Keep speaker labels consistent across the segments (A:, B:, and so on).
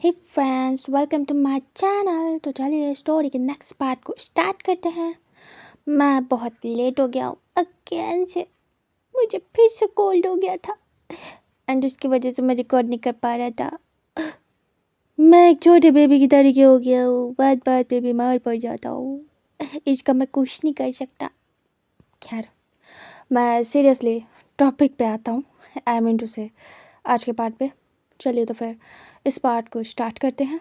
A: Hey friends, welcome to my channel. तो चलिए story के नेक्स्ट पार्ट को स्टार्ट करते हैं। मैं बहुत लेट हो गया हूँ अगेन से। मुझे फिर से कोल्ड हो गया था एंड उसकी वजह से मैं रिकॉर्ड नहीं कर पा रहा था। मैं एक छोटे बेबी की तरीके हो गया हूँ, बात बात पे बीमार पड़ जाता हूँ। इसका मैं कुछ नहीं कर सकता। खैर, मैं सीरियसली टॉपिक पे आता हूँ। आई मीन टू से आज के पार्ट पे। चलिए तो फिर इस पार्ट को स्टार्ट करते हैं।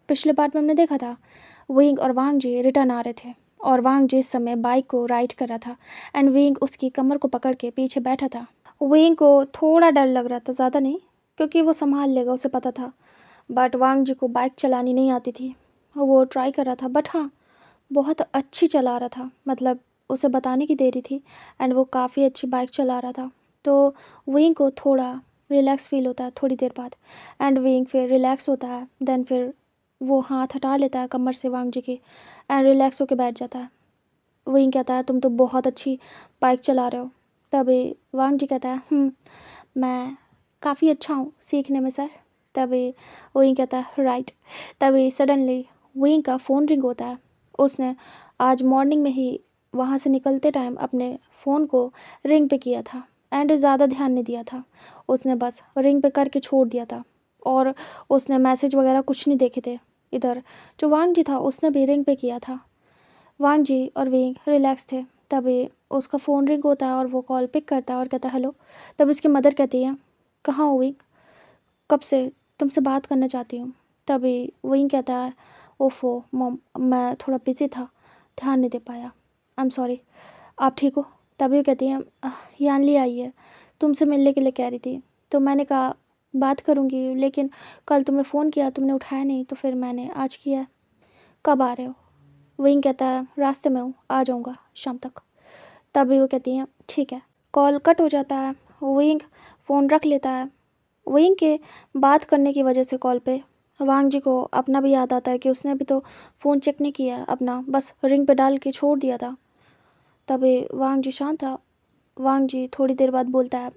A: पिछले पार्ट में हमने देखा था विंग और वांग जी रिटर्न आ रहे थे और वांग जी इस समय बाइक को राइड कर रहा था एंड विंग उसकी कमर को पकड़ के पीछे बैठा था। विंग को थोड़ा डर लग रहा था, ज़्यादा नहीं, क्योंकि वो संभाल लेगा, उसे पता था। बट वांग जी को बाइक चलानी नहीं आती थी। वो ट्राई कर रहा था, बट हाँ, बहुत अच्छी चला रहा था। मतलब उसे बताने की देरी थी एंड वो काफ़ी अच्छी बाइक चला रहा था। तो विंग को थोड़ा रिलैक्स फील होता है थोड़ी देर बाद एंड विंग फिर रिलैक्स होता है। देन फिर वो हाथ हटा लेता है कमर से वांग जी के एंड रिलैक्स होकर बैठ जाता है। विंग कहता है तुम तो बहुत अच्छी बाइक चला रहे हो। तभी वांग जी कहता है मैं काफ़ी अच्छा हूँ सीखने में सर। तभी विंग कहता है राइट। तभी सडनली विंग का फ़ोन रिंग होता है। उसने आज मॉर्निंग में ही वहाँ से निकलते टाइम अपने फ़ोन को रिंग पे किया था एंड ज़्यादा ध्यान नहीं दिया था। उसने बस रिंग पे करके छोड़ दिया था और उसने मैसेज वगैरह कुछ नहीं देखे थे। इधर जो वांग जी था उसने भी रिंग पे किया था। वांग जी और विंग रिलैक्स थे। तभी उसका फ़ोन रिंग होता है और वो कॉल पिक करता है और कहता है हेलो। तब उसकी मदर कहती है कहाँ हो विंग, कब से तुमसे बात करना चाहती हूँ। तभी विंग कहता है ओफो मॉम, मैं थोड़ा बिजी था, ध्यान नहीं दे पाया, आई एम सॉरी। आप ठीक हो? तभी वो कहती हैं यानली आई है, तुमसे मिलने के लिए कह रही थी। तो मैंने कहा बात करूँगी, लेकिन कल तुम्हें फ़ोन किया तुमने उठाया नहीं, तो फिर मैंने आज किया है। कब आ रहे हो? विंग कहता है रास्ते में हूँ, आ जाऊँगा शाम तक। तभी वो कहती हैं ठीक है। कॉल कट हो जाता है। विंग फ़ोन रख लेता है। विंग के बात करने की वजह से कॉल पे वांग जी को अपना भी याद आता है कि उसने भी तो फ़ोन चेक नहीं किया अपना, बस रिंग पे डाल के छोड़ दिया था। तभी वांग जी शांत था। वांग जी थोड़ी देर बाद बोलता है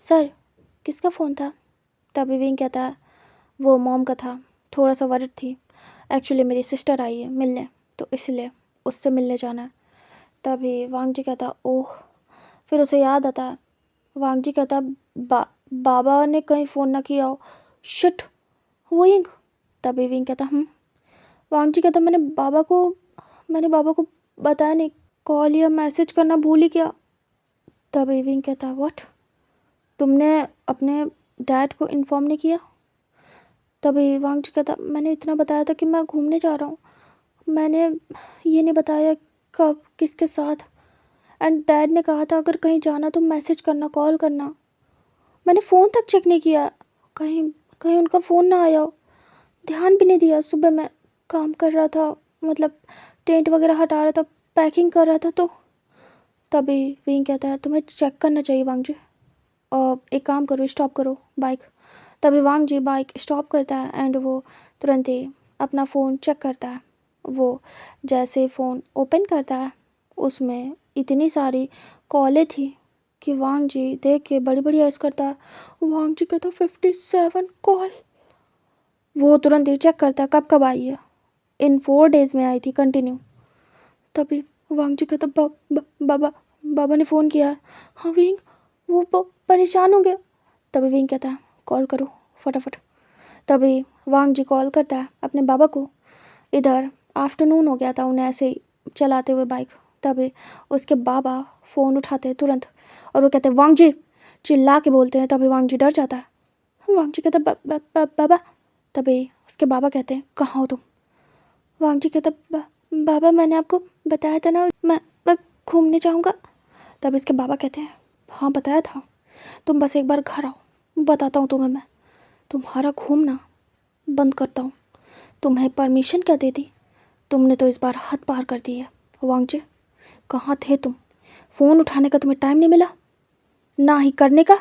A: सर, किसका फ़ोन था? तभी विंग कहता है वो मॉम का था, थोड़ा सा वरिड थी। एक्चुअली मेरी सिस्टर आई है मिलने, तो इसलिए उससे मिलने जाना है। तभी वांग जी कहता ओह। फिर उसे याद आता है। वांग जी कहता बाबा ने कहीं फ़ोन ना किया हो। Shit, wing. तभी विंग कहता वांग जी कहता मैंने बाबा को बताया नहीं, कॉल या मैसेज करना भूल ही गया। तभी विंग कहता व्हाट, तुमने अपने डैड को इन्फॉर्म नहीं किया? तभी वांग जी कहता मैंने इतना बताया था कि मैं घूमने जा रहा हूँ, मैंने ये नहीं बताया कब किसके साथ। एंड डैड ने कहा था अगर कहीं जाना तो मैसेज करना, कॉल करना। मैंने फ़ोन तक चेक नहीं किया, कहीं कहीं उनका फ़ोन ना आया हो। ध्यान भी नहीं दिया, सुबह मैं काम कर रहा था, मतलब टेंट वगैरह हटा रहा था, पैकिंग कर रहा था। तो तभी विंग कहता है तुम्हें चेक करना चाहिए वांग जी, और एक काम करो, स्टॉप करो बाइक। तभी वांग जी बाइक स्टॉप करता है एंड वो तुरंत ही अपना फ़ोन चेक करता है। वो जैसे फ़ोन ओपन करता है उसमें इतनी सारी कॉलें थी कि वांग जी देख के बड़ी बड़ी ऐस करता है। वांग जी कहता 57 कॉल। वो तुरंत ही चेक करता है कब कब आई है। इन 4 डेज़ में आई थी कंटिन्यू। तभी वांग जी कहता बाबा बाबा ने फ़ोन किया है। हाँ विंग, वो परेशान हो गया। तभी विंग कहता है कॉल करो फटाफट। तभी वांग जी कॉल करता है अपने बाबा को। इधर आफ्टरनून हो गया था उन्हें ऐसे ही चलाते हुए बाइक। तभी उसके बाबा फ़ोन उठाते हैं तुरंत और वो कहते हैं वांग जी, चिल्ला के बोलते हैं। तभी वांग जी डर जाता है। वांग जी कहता बाबा। तभी उसके बाबा कहते हैं कहाँ हो तुम? वांग जी कहता बाबा मैंने आपको बताया था ना, मैं घूमने जाऊँगा। तब उसके बाबा कहते हैं हाँ बताया था, तुम बस एक बार घर आओ, बताता हूँ तुम्हें मैं, तुम्हारा घूमना बंद करता हूँ। तुम्हें परमिशन क्या दे दी? तुमने तो इस बार हद पार कर दी है। वांग जी कहाँ थे तुम? फ़ोन उठाने का तुम्हें टाइम नहीं मिला, ना ही करने का।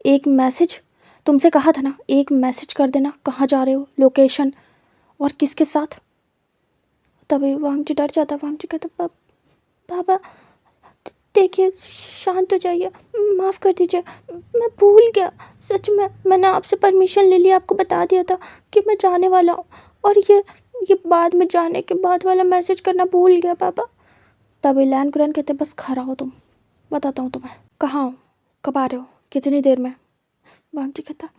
A: एक मैसेज, तुमसे कहा था ना एक मैसेज कर देना, कहाँ जा रहे हो, लोकेशन और किसके साथ। तभी वांग जी डर जाता। वांग जी कहता बाबा देखिए, शांत हो जाइए, माफ़ कर दीजिए, मैं भूल गया। सच में मैंने आपसे परमिशन ले लिया, आपको बता दिया था कि मैं जाने वाला हूँ, और ये बाद में जाने के बाद वाला मैसेज करना भूल गया पापा। तभी लैन कुरैन कहते, बस खड़ा हो तुम, बताता हूँ तुम्हें। कहाँ हो, कब आ रहे हो, कितनी देर में? वांग जी कहता,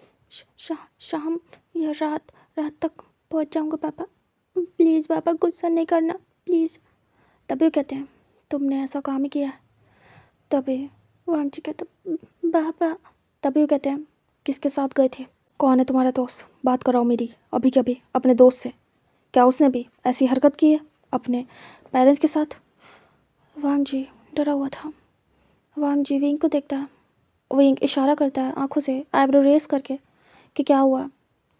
A: शाम या रात रात तक पहुँच जाऊँगा पापा, प्लीज़ पापा गुस्सा नहीं करना प्लीज़। तभी वो कहते हैं, तुमने ऐसा काम ही किया है। तभी वांग जी कहता, पापा। तभी वो कहते हैं, किसके साथ गए थे, कौन है तुम्हारा दोस्त, बात कराओ मेरी अभी के अभी अपने दोस्त से। क्या उसने भी ऐसी हरकत की है अपने पेरेंट्स के साथ? वांग जी डरा हुआ था। वांग जी विंग को देखता है, विंग इशारा करता है आंखों से आईब्रो रेस करके कि क्या हुआ।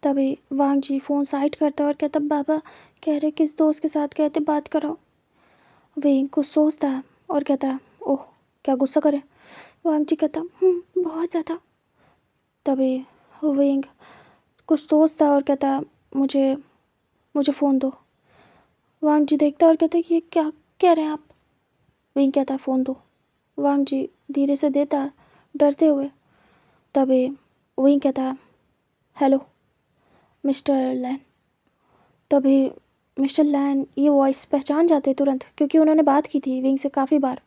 A: तभी वांग जी फ़ोन साइड करता है और कहता, बाबा कह रहे किस दोस्त के साथ गए थे, बात कराओ। विंग कुछ सोचता है और कहता है, ओह क्या गुस्सा करे? वांग जी कहता, बहुत ज़्यादा। तभी विंग कुछ सोचता है और कहता है, मुझे मुझे फ़ोन दो। वांग जी देखता है और कहता है, ये क्या कह रहे हैं आप? विंग कहता है, फ़ोन दो। वांग जी धीरे से देता है डरते हुए। तभी विंग कहता है, हेलो मिस्टर लैन। तभी मिस्टर लैन ये वॉइस पहचान जाते तुरंत, क्योंकि उन्होंने बात की थी विंग से काफ़ी बार।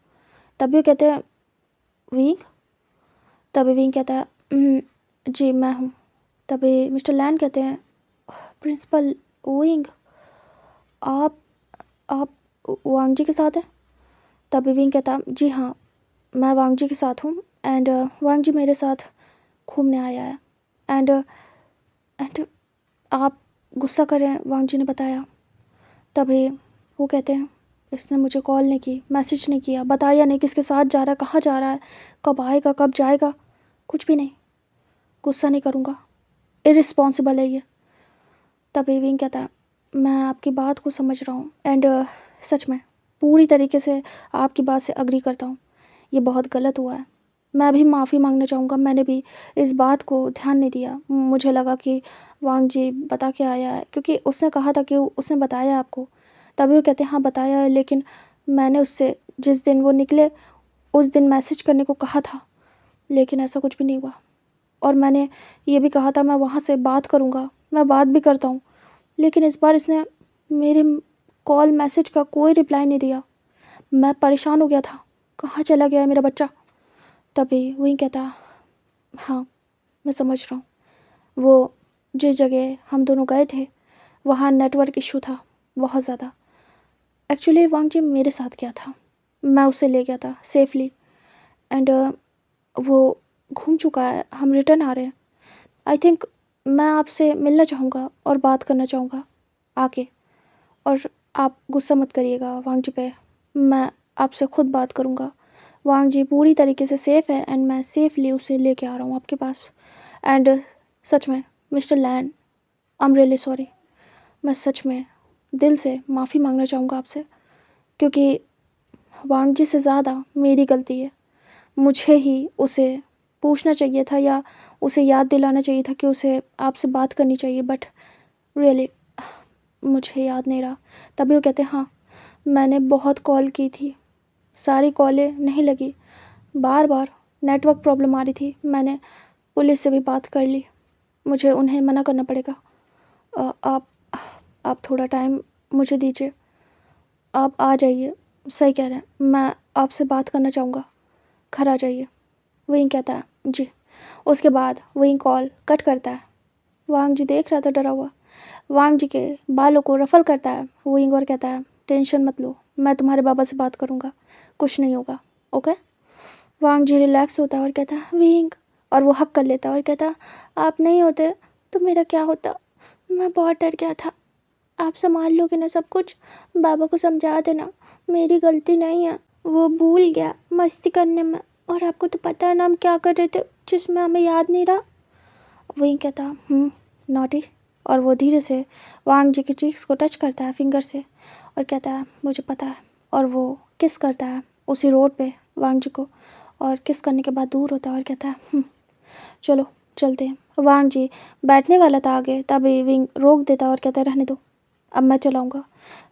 A: तभी वो कहते हैं, विंग। तभी विंग कहता है, जी मैं हूँ। तभी मिस्टर लैन कहते हैं, प्रिंसिपल विंग, आप आप वांग जी के साथ हैं? तभी विंग कहता, जी हाँ मैं वांग जी के साथ हूँ, एंड वांग जी मेरे साथ घूमने आया है, एंड एंड आप गुस्सा करें, वांग जी ने बताया। तभी वो कहते हैं, इसने मुझे कॉल नहीं की, मैसेज नहीं किया, बताया नहीं किसके साथ जा रहा है, कहाँ जा रहा है, कब आएगा कब जाएगा, कुछ भी नहीं। गुस्सा नहीं करूँगा, इररिस्पॉन्सिबल है ये। तभी विंग कहता है, मैं आपकी बात को समझ रहा हूँ, एंड सच में पूरी तरीके से आपकी बात से अग्री करता हूँ। ये बहुत गलत हुआ है, मैं भी माफ़ी मांगना चाहूँगा। मैंने भी इस बात को ध्यान नहीं दिया, मुझे लगा कि वांग जी बता के आया है, क्योंकि उसने कहा था कि उसने बताया आपको। तभी वो कहते हैं, हाँ बताया है, लेकिन मैंने उससे जिस दिन वो निकले उस दिन मैसेज करने को कहा था, लेकिन ऐसा कुछ भी नहीं हुआ। और मैंने ये भी कहा था मैं वहाँ से बात करूँगा, मैं बात भी करता हूँ, लेकिन इस बार इसने मेरे कॉल मैसेज का कोई रिप्लाई नहीं दिया। मैं परेशान हो गया था, कहाँ चला गया है मेरा बच्चा? तभी वही कहता, हाँ मैं समझ रहा हूँ, वो जिस जगह हम दोनों गए थे वहाँ नेटवर्क इशू था बहुत ज़्यादा। एक्चुअली वांग जी मेरे साथ क्या था, मैं उसे ले गया था सेफली, एंड वो घूम चुका है, हम रिटर्न आ रहे हैं। आई थिंक मैं आपसे मिलना चाहूँगा और बात करना चाहूँगा आके, और आप गुस्सा मत करिएगा वांग जी पे, मैं आपसे खुद बात करूँगा। वांग जी पूरी तरीके से सेफ़ है, एंड मैं सेफली उसे लेके आ रहा हूँ आपके पास। एंड सच में mister LAN, I am really sorry, मैं सच में दिल से माफ़ी मांगना चाहूँगा आपसे, क्योंकि वांग जी से ज़्यादा मेरी गलती है। मुझे ही उसे पूछना चाहिए था, या उसे याद दिलाना चाहिए था कि उसे आपसे बात करनी चाहिए, बट रियली मुझे याद नहीं रहा। तभी वो कहते हैं, हाँ मैंने बहुत कॉल की थी, सारी कॉलें नहीं लगी, बार बार नेटवर्क प्रॉब्लम आ रही थी, मैंने पुलिस से भी बात कर ली, मुझे उन्हें मना करना पड़ेगा। आप थोड़ा टाइम मुझे दीजिए, आप आ जाइए। सही कह रहे हैं, मैं आपसे बात करना चाहूँगा, घर आ जाइए। वहीं कहता है, जी। उसके बाद वहीं कॉल कट करता है। वांग जी देख रहा था डरा हुआ, वांग जी के बालों को रफल करता है विंग और कहता है, टेंशन मत लो, मैं तुम्हारे बाबा से बात करूँगा, कुछ नहीं होगा, ओके? वांग जी रिलैक्स होता है और कहता है, विंग, और वो हक कर लेता है और कहता है, आप नहीं होते तो मेरा क्या होता, मैं बहुत डर गया था, आप संभाल लोगे ना सब कुछ? बाबा को समझा देना, मेरी गलती नहीं है, वो भूल गया मस्ती करने में, और आपको तो पता है ना हम क्या कर रहे थे जिसमें हमें याद नहीं रहा। वहीं कहता, नॉटी, और वो धीरे से वांग जी के चीक्स को टच करता है फिंगर से और कहता है, मुझे पता है, और वो किस करता है उसी रोड पे वांग जी को, और किस करने के बाद दूर होता है और कहता है, चलो चलते हैं। वांग जी बैठने वाला था आगे, तभी विंग रोक देता और कहता है, रहने दो, अब मैं चलाऊँगा,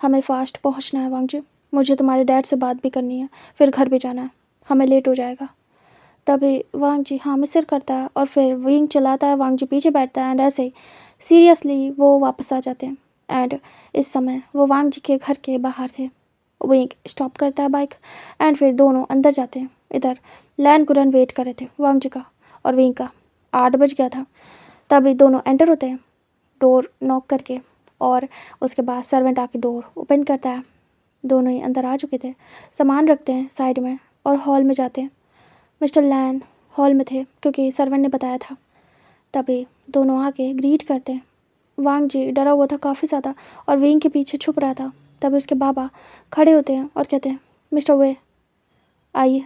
A: हमें फ़ास्ट पहुँचना है वांग जी, मुझे तुम्हारे डैड से बात भी करनी है, फिर घर भी जाना है, हमें लेट हो जाएगा। तभी वांग जी हाँ में सिर करता है और फिर विंग चलाता है, वांग जी पीछे बैठता है एंड ऐसे ही सीरियसली वो वापस आ जाते हैं। एंड इस समय वो वांग जी के घर के बाहर थे। विंग स्टॉप करता है बाइक एंड फिर दोनों अंदर जाते हैं। इधर लैन कुरन वेट कर रहे थे वांग जी का और विंग का। 8 बज गया था। तभी दोनों एंटर होते हैं डोर नॉक करके और उसके बाद सर्वेंट आके डोर ओपन करता है। दोनों ही अंदर आ चुके थे, सामान रखते हैं साइड में और हॉल में जाते हैं। मिस्टर लैन हॉल में थे क्योंकि सर्वेंट ने बताया था। तभी दोनों आके ग्रीट करते हैं। वांग जी डरा हुआ था काफ़ी ज़्यादा और विंग के पीछे छुप रहा था। तभी उसके बाबा खड़े होते हैं और कहते हैं मिस्टर वे आइए।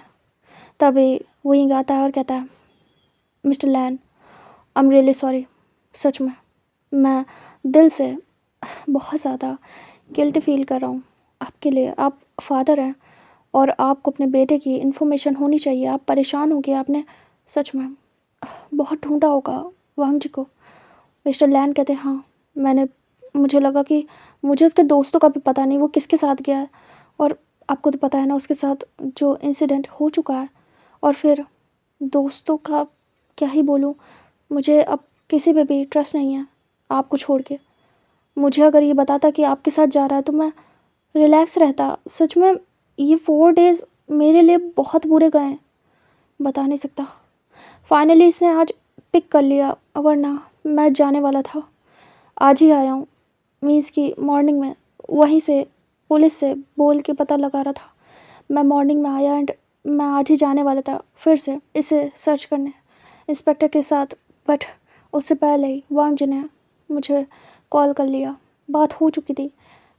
A: तभी विंग आता है और कहता है mister LAN I am really sorry, सच में मैं दिल से बहुत ज़्यादा गिल्टी फील कर रहा हूँ आपके लिए। आप फादर हैं और आपको अपने बेटे की इन्फॉर्मेशन होनी चाहिए। आप परेशान हो गए, आपने सच में बहुत ढूंढा होगा वांग जी को। मिस्टर लैन कहते हैं हाँ, मुझे लगा कि मुझे उसके दोस्तों का भी पता नहीं वो किसके साथ गया है, और आपको तो पता है ना उसके साथ जो इंसिडेंट हो चुका है। और फिर दोस्तों का क्या ही बोलूँ, मुझे अब किसी पे भी ट्रस्ट नहीं है आपको छोड़ के। मुझे अगर ये बताता कि आपके साथ जा रहा है तो मैं रिलैक्स रहता। सच में ये 4 डेज़ मेरे लिए बहुत बुरे गए हैं, बता नहीं सकता। फाइनली इसने आज पिक कर लिया, वरना मैं जाने वाला था। आज ही आया हूँ, मीन्स कि मॉर्निंग में वहीं से पुलिस से बोल के पता लगा रहा था। मैं मॉर्निंग में आया एंड मैं आज ही जाने वाला था फिर से इसे सर्च करने इंस्पेक्टर के साथ, बट उससे पहले ही वांग जी ने मुझे कॉल कर लिया। बात हो चुकी थी,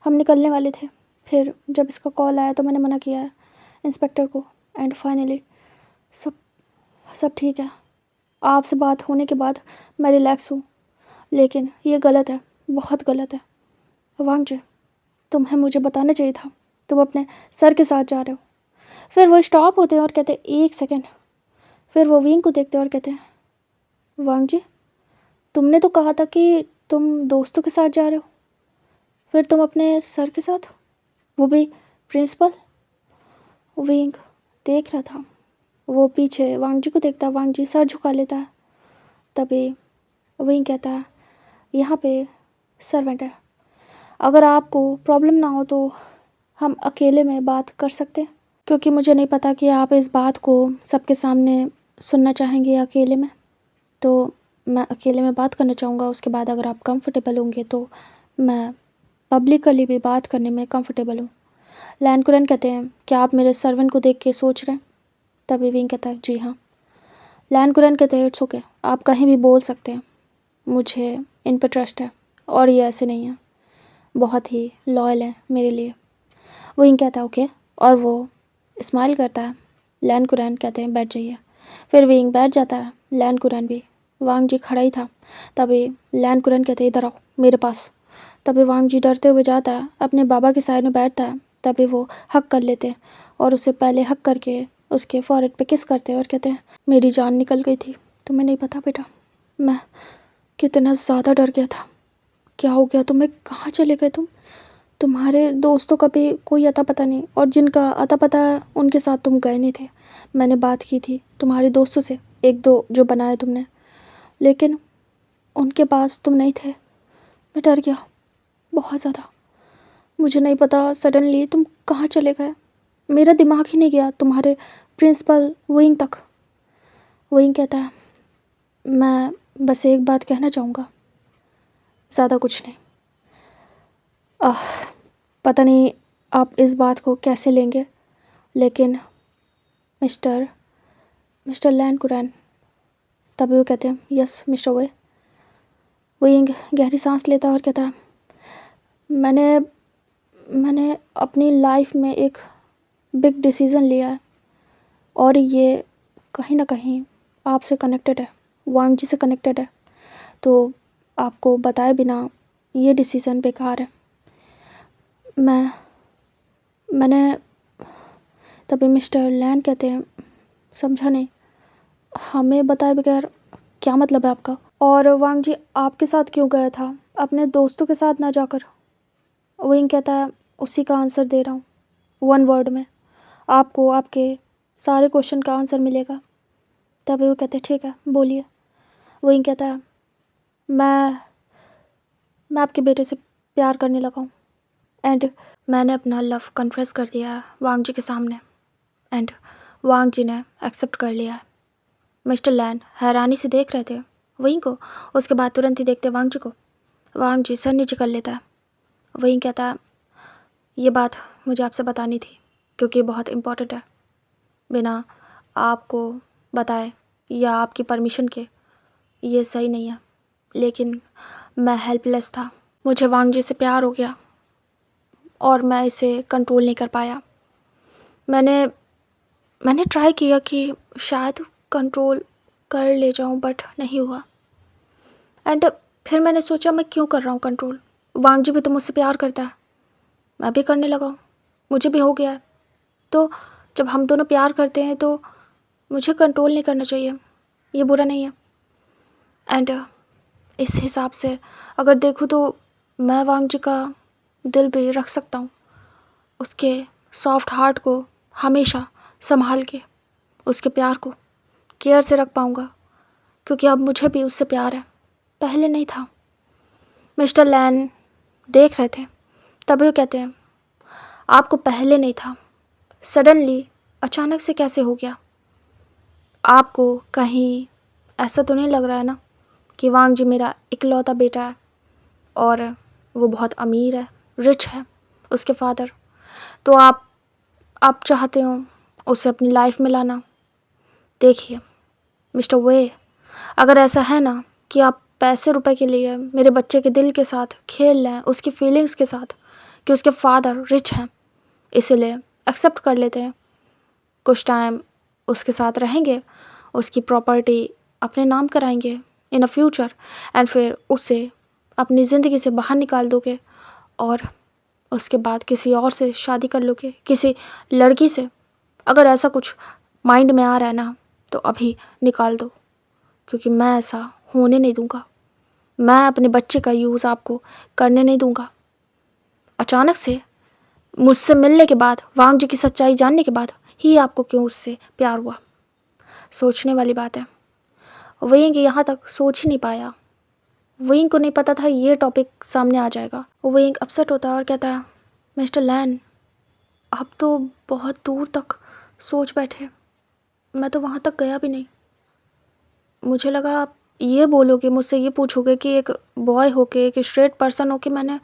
A: हम निकलने वाले थे। फिर जब इसका कॉल आया तो मैंने मना किया है इंस्पेक्टर को एंड फाइनली सब ठीक है। आपसे बात होने के बाद मैं रिलैक्स हूँ, लेकिन ये गलत है, बहुत गलत है। वांग जी तुम्हें मुझे बताना चाहिए था, तुम अपने सर के साथ जा रहे हो। फिर वो स्टॉप होते हैं और कहते हैं 1 सेकेंड। फिर वो विंग को देखते हैं और कहते हैं वांग जी तुमने तो कहा था कि तुम दोस्तों के साथ जा रहे हो, फिर तुम अपने सर के साथ, वो भी प्रिंसिपल। विंग देख रहा था, वो पीछे वांग जी को देखता है, वांग जी सर झुका लेता है। तभी विंग कहता है यहाँ पे सर्वेंट है, अगर आपको प्रॉब्लम ना हो तो हम अकेले में बात कर सकते हैं, क्योंकि मुझे नहीं पता कि आप इस बात को सबके सामने सुनना चाहेंगे या अकेले में। तो मैं अकेले में बात करना चाहूँगा, उसके बाद अगर आप कंफर्टेबल होंगे तो मैं पब्लिकली भी बात करने में कंफर्टेबल हूँ। लैन कुरन कहते हैं क्या आप मेरे सर्वेंट को देख के सोच रहे हैं? तभी विंग कहता है जी हाँ। लैन कुरन कहते हैं इट्स ओके, आप कहीं भी बोल सकते हैं, मुझे इन पर ट्रस्ट है और ये ऐसे नहीं है, बहुत ही लॉयल है मेरे लिए। विंग कहता है ओके और वो स्माइल करता है। लैन कुरैन कहते हैं बैठ जाइए। फिर विंग बैठ जाता है, लैन कुरैन भी। वांग जी खड़ा ही था। तभी लैन कुरैन कहते हैं इधर आओ मेरे पास। तभी वांग जी डरते हुए जाता है, अपने बाबा के साइड में बैठता है। तभी वो हक कर लेते हैं और उसे पहले हक करके उसके फॉरहेड पे किस करते हैं और कहते हैं मेरी जान निकल गई थी, तुम्हें नहीं पता बेटा मैं कितना ज़्यादा डर गया था। क्या हो गया तुम्हें, कहाँ चले गए तुम? तुम्हारे दोस्तों का भी कोई अता पता नहीं, और जिनका अता पता है उनके साथ तुम गए नहीं थे। मैंने बात की थी तुम्हारे दोस्तों से, 1-2 जो बनाए तुमने, लेकिन उनके पास तुम नहीं थे। मैं डर गया बहुत ज़्यादा, मुझे नहीं पता सडनली तुम कहाँ चले गए। मेरा दिमाग ही नहीं गया तुम्हारे प्रिंसिपल विंग तक। विंग कहता है मैं बस एक बात कहना चाहूँगा, ज़्यादा कुछ नहीं। पता नहीं आप इस बात को कैसे लेंगे, लेकिन मिस्टर लैन कुरैन। तभी वो कहते हैं यस मिस्टर वे। विंग गहरी सांस लेता है और कहता है मैंने अपनी लाइफ में एक बिग डिसीज़न लिया है और ये कहीं ना कहीं आपसे कनेक्टेड है, वांग जी से कनेक्टेड है। तो आपको बताए बिना ये डिसीज़न बेकार है। मैंने तभी मिस्टर लैन कहते हैं समझा नहीं, हमें बताए बगैर क्या मतलब है आपका? और वांग जी आपके साथ क्यों गया था, अपने दोस्तों के साथ ना जाकर? विंग कहता है उसी का आंसर दे रहा हूँ 1 वर्ड में, आपको आपके सारे क्वेश्चन का आंसर मिलेगा। तभी वो कहते ठीक है बोलिए। वही कहता है मैं आपके बेटे से प्यार करने लगा हूँ एंड मैंने अपना लव कन्फेस कर दिया है वांग जी के सामने एंड वांग जी ने एक्सेप्ट कर लिया है। मिस्टर लैन हैरानी से देख रहे थे वहीं को। उसके बाद तुरंत ही देखते वांग जी को। वांग जी सर नीचे कर लेता है। वहीं कहता है ये बात मुझे आपसे बतानी थी क्योंकि ये बहुत इम्पोर्टेंट है। बिना आपको बताए या आपकी परमिशन के ये सही नहीं है, लेकिन मैं हेल्पलेस था। मुझे वांग जी से प्यार हो गया और मैं इसे कंट्रोल नहीं कर पाया। मैंने ट्राई किया कि शायद कंट्रोल कर ले जाऊं बट नहीं हुआ। एंड फिर मैंने सोचा मैं क्यों कर रहा हूँ कंट्रोल। वांग जी भी तो मुझसे प्यार करता है, मैं भी करने लगा हूँ, मुझे भी हो गया है। तो जब हम दोनों प्यार करते हैं तो मुझे कंट्रोल नहीं करना चाहिए, ये बुरा नहीं है। एंड इस हिसाब से अगर देखूँ तो मैं वांग जी का दिल भी रख सकता हूँ, उसके सॉफ्ट हार्ट को हमेशा संभाल के, उसके प्यार को केयर से रख पाऊँगा क्योंकि अब मुझे भी उससे प्यार है, पहले नहीं था। मिस्टर लैन देख रहे थे। तभी वो कहते हैं आपको पहले नहीं था, सडनली अचानक से कैसे हो गया? आपको कहीं ऐसा तो नहीं लग रहा है ना कि वांग जी मेरा इकलौता बेटा है और वो बहुत अमीर है, रिच है, उसके फादर, तो आप चाहते हो उसे अपनी लाइफ में लाना? देखिए मिस्टर वे, अगर ऐसा है ना कि आप पैसे रुपए के लिए मेरे बच्चे के दिल के साथ खेल लें, उसकी फीलिंग्स के साथ, कि उसके फादर रिच हैं, इसीलिए एक्सेप्ट कर लेते हैं, कुछ टाइम उसके साथ रहेंगे, उसकी प्रॉपर्टी अपने नाम कराएंगे इन अ फ्यूचर एंड फिर उसे अपनी ज़िंदगी से बाहर निकाल दोगे और उसके बाद किसी और से शादी कर लोगे, किसी लड़की से। अगर ऐसा कुछ माइंड में आ रहा है ना तो अभी निकाल दो, क्योंकि मैं ऐसा होने नहीं दूंगा। मैं अपने बच्चे का यूज़ आपको करने नहीं दूंगा। अचानक से मुझसे मिलने के बाद, वांग जी की सच्चाई जानने के बाद ही आपको क्यों उससे प्यार हुआ? सोचने वाली बात है। वहीं कि यहाँ तक सोच ही नहीं पाया। वहीं को नहीं पता था ये टॉपिक सामने आ जाएगा। वहीं अपसेट होता है और कहता है मिस्टर लैन, आप तो बहुत दूर तक सोच बैठे, मैं तो वहाँ तक गया भी नहीं। मुझे लगा आप ये बोलोगे, मुझसे ये पूछोगे कि एक बॉय होके, एक स्ट्रेट पर्सन होके मैंने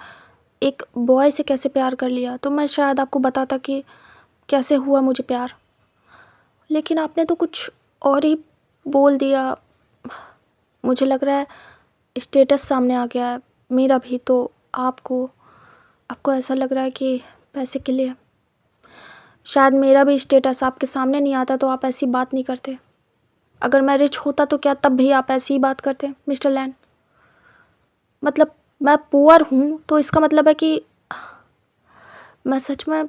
A: एक बॉय से कैसे प्यार कर लिया, तो मैं शायद आपको बताता कि कैसे हुआ मुझे प्यार। लेकिन आपने तो कुछ और ही बोल दिया। मुझे लग रहा है स्टेटस सामने आ गया है मेरा भी, तो आपको ऐसा लग रहा है कि पैसे के लिए शायद मेरा भी स्टेटस आपके सामने नहीं आता तो आप ऐसी बात नहीं करते। अगर मैं रिच होता तो क्या तब भी आप ऐसी ही बात करते मिस्टर लैन? मतलब मैं पुअर हूँ तो इसका मतलब है कि मैं सच में,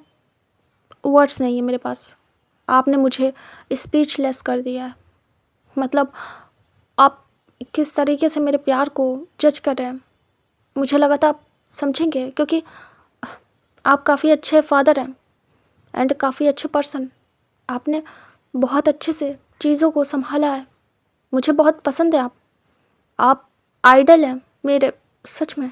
A: वर्ड्स नहीं है मेरे पास। आपने मुझे स्पीचलेस कर दिया है। मतलब आप किस तरीके से मेरे प्यार को जज कर रहे हैं, मुझे लगा था आप समझेंगे, क्योंकि आप काफ़ी अच्छे फादर हैं एंड काफ़ी अच्छे पर्सन। आपने बहुत अच्छे से चीज़ों को संभाला है, मुझे बहुत पसंद है आप आइडल हैं मेरे, सच में।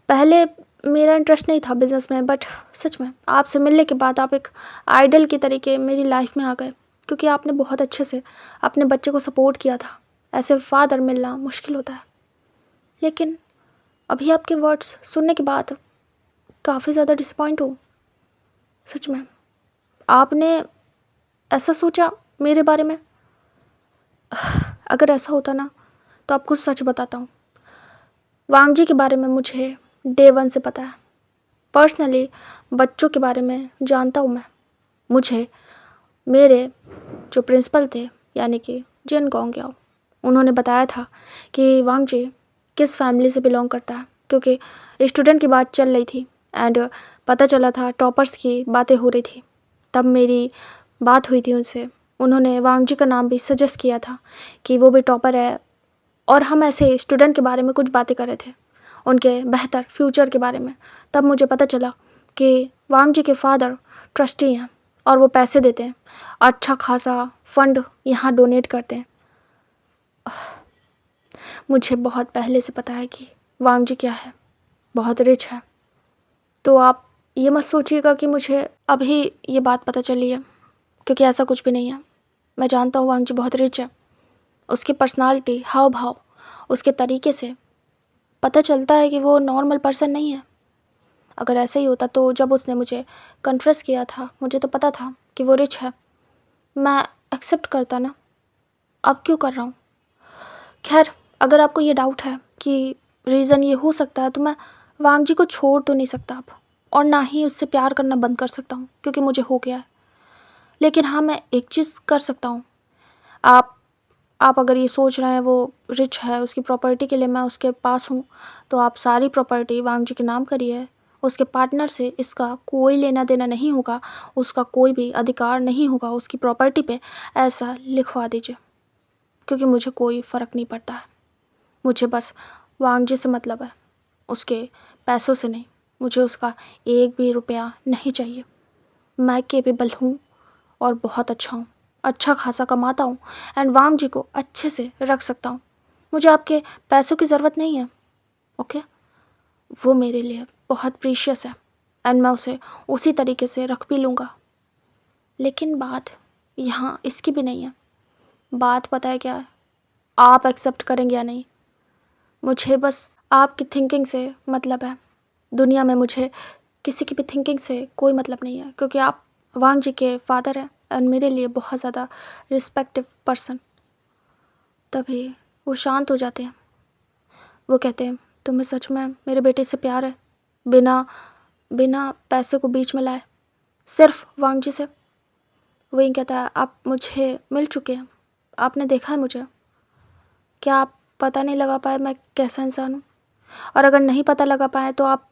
A: पहले मेरा इंटरेस्ट नहीं था बिज़नेस में, बट सच में आपसे मिलने के बाद आप एक आइडल की तरीके मेरी लाइफ में आ गए, क्योंकि आपने बहुत अच्छे से अपने बच्चे को सपोर्ट किया था। ऐसे फादर मिलना मुश्किल होता है। लेकिन अभी आपके वर्ड्स सुनने के बाद काफ़ी ज़्यादा डिसपॉइंट हूँ, सच में। आपने ऐसा सोचा मेरे बारे में? अगर ऐसा होता ना तो आपको सच बताता हूँ, वांग जी के बारे में मुझे डे वन से पता है। पर्सनली बच्चों के बारे में जानता हूँ मैं। मुझे मेरे जो प्रिंसिपल थे, यानी कि जिन गोंग्याओ, उन्होंने बताया था कि वांग जी किस फैमिली से बिलोंग करता है, क्योंकि स्टूडेंट की बात चल रही थी एंड पता चला था टॉपर्स की बातें हो रही थी। तब मेरी बात हुई थी उनसे, उन्होंने वांग जी का नाम भी सजेस्ट किया था कि वो भी टॉपर है, और हम ऐसे स्टूडेंट के बारे में कुछ बातें कर रहे थे, उनके बेहतर फ्यूचर के बारे में। तब मुझे पता चला कि वांग जी के फादर ट्रस्टी हैं और वो पैसे देते हैं, अच्छा खासा फंड यहाँ डोनेट करते हैं। मुझे बहुत पहले से पता है कि वांग जी क्या है, बहुत रिच है। तो आप ये मत सोचिएगा कि मुझे अभी ये बात पता चली है, क्योंकि ऐसा कुछ भी नहीं है। मैं जानता हूँ वांग जी बहुत रिच है। उसकी पर्सनालिटी, हाव भाव, उसके तरीके से पता चलता है कि वो नॉर्मल पर्सन नहीं है। अगर ऐसा ही होता तो जब उसने मुझे कन्फ्रेस किया था, मुझे तो पता था कि वो रिच है, मैं एक्सेप्ट करता ना। अब क्यों कर रहा हूँ? खैर, अगर आपको ये डाउट है कि रीज़न ये हो सकता है, तो मैं वांग जी को छोड़ तो नहीं सकता अब, और ना ही उससे प्यार करना बंद कर सकता हूँ, क्योंकि मुझे हो गया है। लेकिन हाँ, मैं एक चीज़ कर सकता हूँ। आप अगर ये सोच रहे हैं वो रिच है, उसकी प्रॉपर्टी के लिए मैं उसके पास हूँ, तो आप सारी प्रॉपर्टी वांग जी के नाम करिए। उसके पार्टनर से इसका कोई लेना देना नहीं होगा, उसका कोई भी अधिकार नहीं होगा उसकी प्रॉपर्टी पे, ऐसा लिखवा दीजिए। क्योंकि मुझे कोई फ़र्क नहीं पड़ता है, मुझे बस वांग जी से मतलब है, उसके पैसों से नहीं। मुझे उसका एक भी रुपया नहीं चाहिए। मैं केपेबल हूँ और बहुत अच्छा हूँ, अच्छा खासा कमाता हूँ, एंड वांग जी को अच्छे से रख सकता हूँ। मुझे आपके पैसों की ज़रूरत नहीं है, ओके? वो मेरे लिए बहुत प्रीशियस है, एंड मैं उसे उसी तरीके से रख भी लूँगा। लेकिन बात यहाँ इसकी भी नहीं है। बात पता है क्या है? आप एक्सेप्ट करेंगे या नहीं। मुझे बस आपकी थिंकिंग से मतलब है। दुनिया में मुझे किसी की भी थिंकिंग से कोई मतलब नहीं है, क्योंकि आप वांग जी के फादर हैं एंड मेरे लिए बहुत ज़्यादा रिस्पेक्टिव पर्सन। तभी वो शांत हो जाते हैं। वो कहते हैं, तुम्हें सच में मेरे बेटे से प्यार है? बिना बिना पैसे को बीच में लाए, सिर्फ वांग जी से। वही कहता है, आप मुझे मिल चुके हैं, आपने देखा है मुझे, क्या आप पता नहीं लगा पाए मैं कैसा इंसान हूँ? और अगर नहीं पता लगा पाए तो आप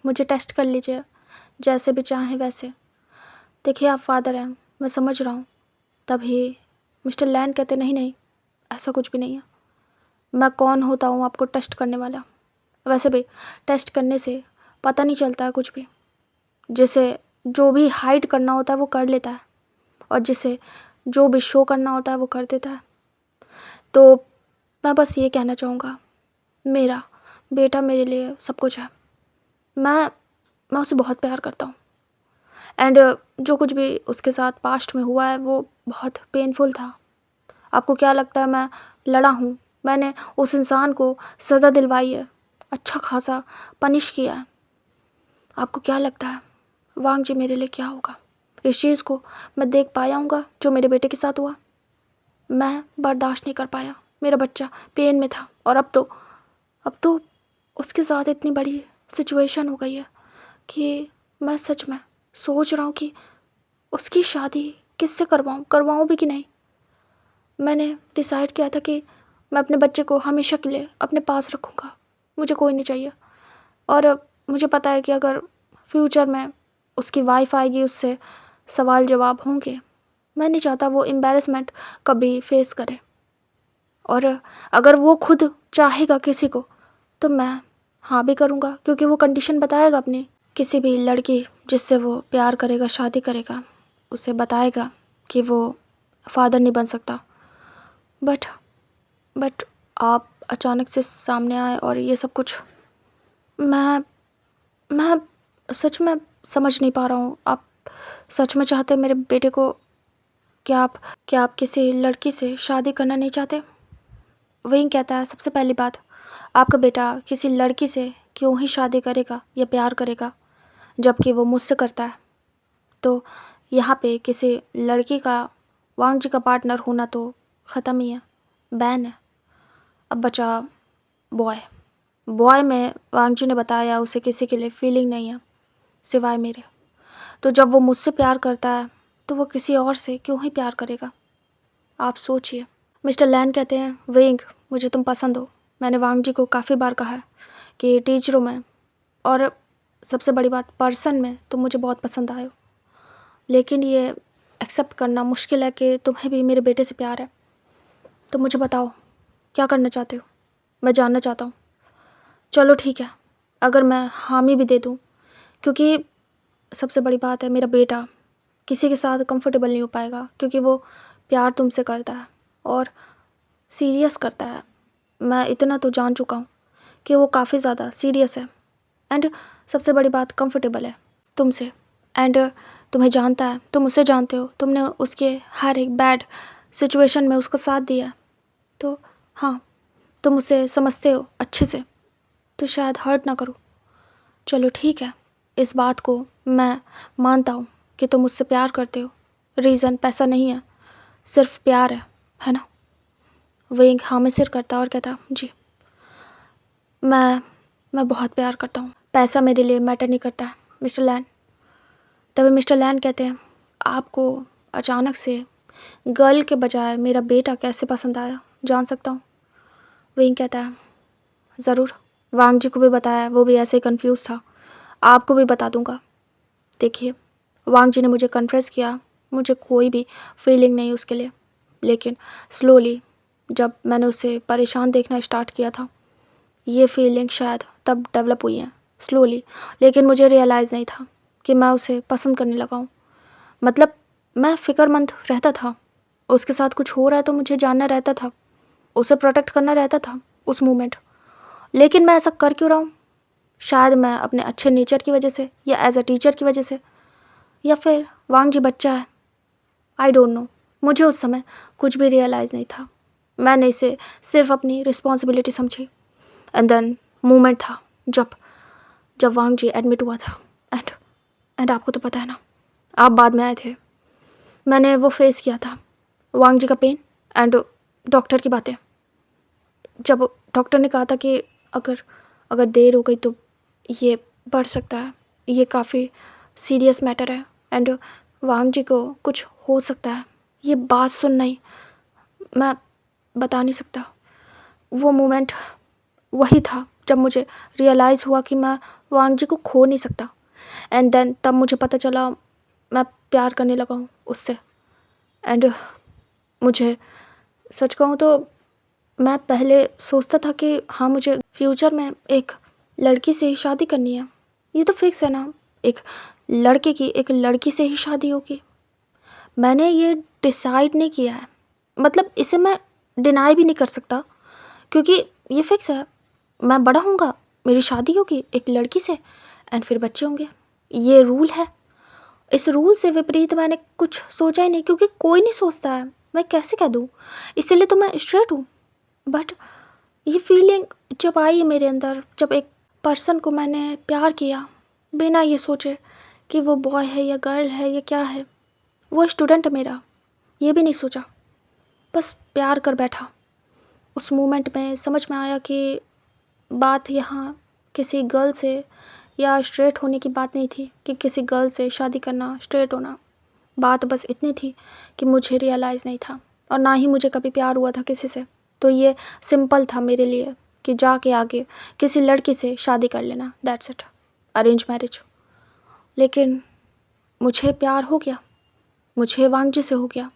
A: मुझे टेस्ट कर लीजिए, जैसे भी चाहें वैसे। देखिए, आप फादर हैं, मैं समझ रहा हूँ। तभी मिस्टर लैन कहते, नहीं नहीं, ऐसा कुछ भी नहीं है। मैं कौन होता हूँ आपको टेस्ट करने वाला? वैसे भी टेस्ट करने से पता नहीं चलता है कुछ भी। जिसे जो भी हाइड करना होता है वो कर लेता है, और जिसे जो भी शो करना होता है वो कर देता है। तो मैं बस ये कहना चाहूँगा, मेरा बेटा मेरे लिए सब कुछ है। मैं उसे बहुत प्यार करता हूँ, एंड जो कुछ भी उसके साथ पास्ट में हुआ है वो बहुत पेनफुल था। आपको क्या लगता है मैं लड़ा हूँ? मैंने उस इंसान को सज़ा दिलवाई है, अच्छा खासा पनिश किया है। आपको क्या लगता है वांग जी मेरे लिए क्या होगा? इस चीज़ को मैं देख पाया हूँगा जो मेरे बेटे के साथ हुआ? मैं बर्दाश्त नहीं कर पाया। मेरा बच्चा पेन में था, और अब तो उसके साथ इतनी बड़ी सिचुएशन हो गई है कि मैं सच में सोच रहा हूँ कि उसकी शादी किससे करवाऊँ भी कि नहीं। मैंने डिसाइड किया था कि मैं अपने बच्चे को हमेशा के लिए अपने पास रखूँगा, मुझे कोई नहीं चाहिए। और मुझे पता है कि अगर फ्यूचर में उसकी वाइफ आएगी, उससे सवाल जवाब होंगे। मैं नहीं चाहता वो एम्बैरेसमेंट कभी फेस करे, और अगर वो खुद चाहेगा किसी को तो मैं हाँ भी करूँगा, क्योंकि वो कंडीशन बताएगा अपनी। किसी भी लड़की जिससे वो प्यार करेगा, शादी करेगा, उसे बताएगा कि वो फादर नहीं बन सकता। बट आप अचानक से सामने आए और ये सब कुछ, मैं मैं सच में समझ नहीं पा रहा हूँ। आप सच में चाहते हैं मेरे बेटे को? क्या आप किसी लड़की से शादी करना नहीं चाहते? वही कहता है, सबसे पहली बात, आपका बेटा किसी लड़की से क्यों ही शादी करेगा या प्यार करेगा, जबकि वो मुझसे करता है। तो यहाँ पे किसी लड़की का वांग जी का पार्टनर होना तो ख़त्म ही है, बैन है। अब बचा बॉय में वांग जी ने बताया उसे किसी के लिए फीलिंग नहीं है सिवाय मेरे। तो जब वो मुझसे प्यार करता है तो वो किसी और से क्यों ही प्यार करेगा? आप सोचिए। मिस्टर लैन कहते हैं, वेंग, मुझे तुम पसंद हो। मैंने वांग जी को काफ़ी बार कहा है कि टीचरों में और सबसे बड़ी बात पर्सन में तुम मुझे बहुत पसंद आए हो। लेकिन ये एक्सेप्ट करना मुश्किल है कि तुम्हें भी मेरे बेटे से प्यार है। तो मुझे बताओ, क्या करना चाहते हो? मैं जानना चाहता हूँ। चलो ठीक है, अगर मैं हामी भी दे दूँ, क्योंकि सबसे बड़ी बात है मेरा बेटा किसी के साथ कंफर्टेबल नहीं हो पाएगा, क्योंकि वो प्यार तुमसे करता है और सीरियस करता है। मैं इतना तो जान चुका हूँ कि वो काफ़ी ज़्यादा सीरियस है, एंड सबसे बड़ी बात कंफर्टेबल है तुमसे। एंड तुम्हें जानता है, तुम उसे जानते हो, तुमने उसके हर एक बैड सिचुएशन में उसका साथ दिया है, तो हाँ, तुम उसे समझते हो अच्छे से, तो शायद हर्ट ना करो। चलो ठीक है, इस बात को मैं मानता हूँ कि तुम मुझसे प्यार करते हो, रीज़न पैसा नहीं है, सिर्फ प्यार है ना। विंग हाँ में सिर करता और कहता जी, मैं बहुत प्यार करता हूँ, पैसा मेरे लिए मैटर नहीं करता मिस्टर लैन। तभी मिस्टर लैन कहते हैं, आपको अचानक से गर्ल के बजाय मेरा बेटा कैसे पसंद आया, जान सकता हूँ? विंग कहता है, ज़रूर, वांग जी को भी बताया, वो भी ऐसे ही कन्फ्यूज़ था, आपको भी बता दूंगा। देखिए, वांग जी ने मुझे कन्फेस किया, मुझे कोई भी फीलिंग नहीं उसके लिए, लेकिन स्लोली जब मैंने उसे परेशान देखना स्टार्ट किया था, ये फीलिंग शायद तब डेवलप हुई है स्लोली, लेकिन मुझे रियलाइज़ नहीं था कि मैं उसे पसंद करने लगा हूँ। मतलब मैं फ़िक्रमंद रहता था, उसके साथ कुछ हो रहा है तो मुझे जानना रहता था, उसे प्रोटेक्ट करना रहता था उस मोमेंट। लेकिन मैं ऐसा कर क्यों रहा हूँ? शायद मैं अपने अच्छे नेचर की वजह से, या एज अ टीचर की वजह से, या फिर वांग जी बच्चा है, आई डोंट नो। मुझे उस समय कुछ भी रियलाइज़ नहीं था, मैंने इसे सिर्फ अपनी रिस्पॉन्सिबिलिटी समझी। एंड देन मोमेंट था जब जब वांग जी एडमिट हुआ था, एंड आपको तो पता है ना, आप बाद में आए थे, मैंने वो फेस किया था, वांग जी का पेन एंड डॉक्टर की बातें। जब डॉक्टर ने कहा था कि अगर देर हो गई तो ये बढ़ सकता है, ये काफ़ी सीरियस मैटर है एंड वांग जी को कुछ हो सकता है, ये बात सुनना ही मैं बता नहीं सकता। वो मोमेंट वही था जब मुझे रियलाइज़ हुआ कि मैं वांग जी को खो नहीं सकता। एंड देन तब मुझे पता चला मैं प्यार करने लगा हूँ उससे। एंड मुझे सच कहूँ तो मैं पहले सोचता था कि हाँ, मुझे फ्यूचर में एक लड़की से ही शादी करनी है, ये तो फिक्स है ना, एक लड़के की एक लड़की से ही शादी होगी। मैंने ये डिसाइड नहीं किया है, मतलब इसे मैं डिनाई भी नहीं कर सकता, क्योंकि ये फिक्स है, मैं बड़ा हूँगा, मेरी शादी होगी एक लड़की से एंड फिर बच्चे होंगे, ये रूल है। इस रूल से विपरीत मैंने कुछ सोचा ही नहीं, क्योंकि कोई नहीं सोचता है, मैं कैसे कह दूँ, इसीलिए तो मैं स्ट्रेट हूँ। बट ये फीलिंग जब आई मेरे अंदर, जब एक पर्सन को मैंने प्यार किया बिना ये सोचे कि वो बॉय है या गर्ल है या क्या है, वो स्टूडेंट है मेरा, ये भी नहीं सोचा, बस प्यार कर बैठा। उस मोमेंट में समझ में आया कि बात यहाँ किसी गर्ल से या स्ट्रेट होने की बात नहीं थी, कि किसी गर्ल से शादी करना, स्ट्रेट होना, बात बस इतनी थी कि मुझे रियलाइज़ नहीं था और ना ही मुझे कभी प्यार हुआ था किसी से। तो ये सिंपल था मेरे लिए कि जाके आगे किसी लड़की से शादी कर लेना, दैट्स इट, अरेंज मैरिज। लेकिन मुझे प्यार हो गया, मुझे वांग जी से हो गया।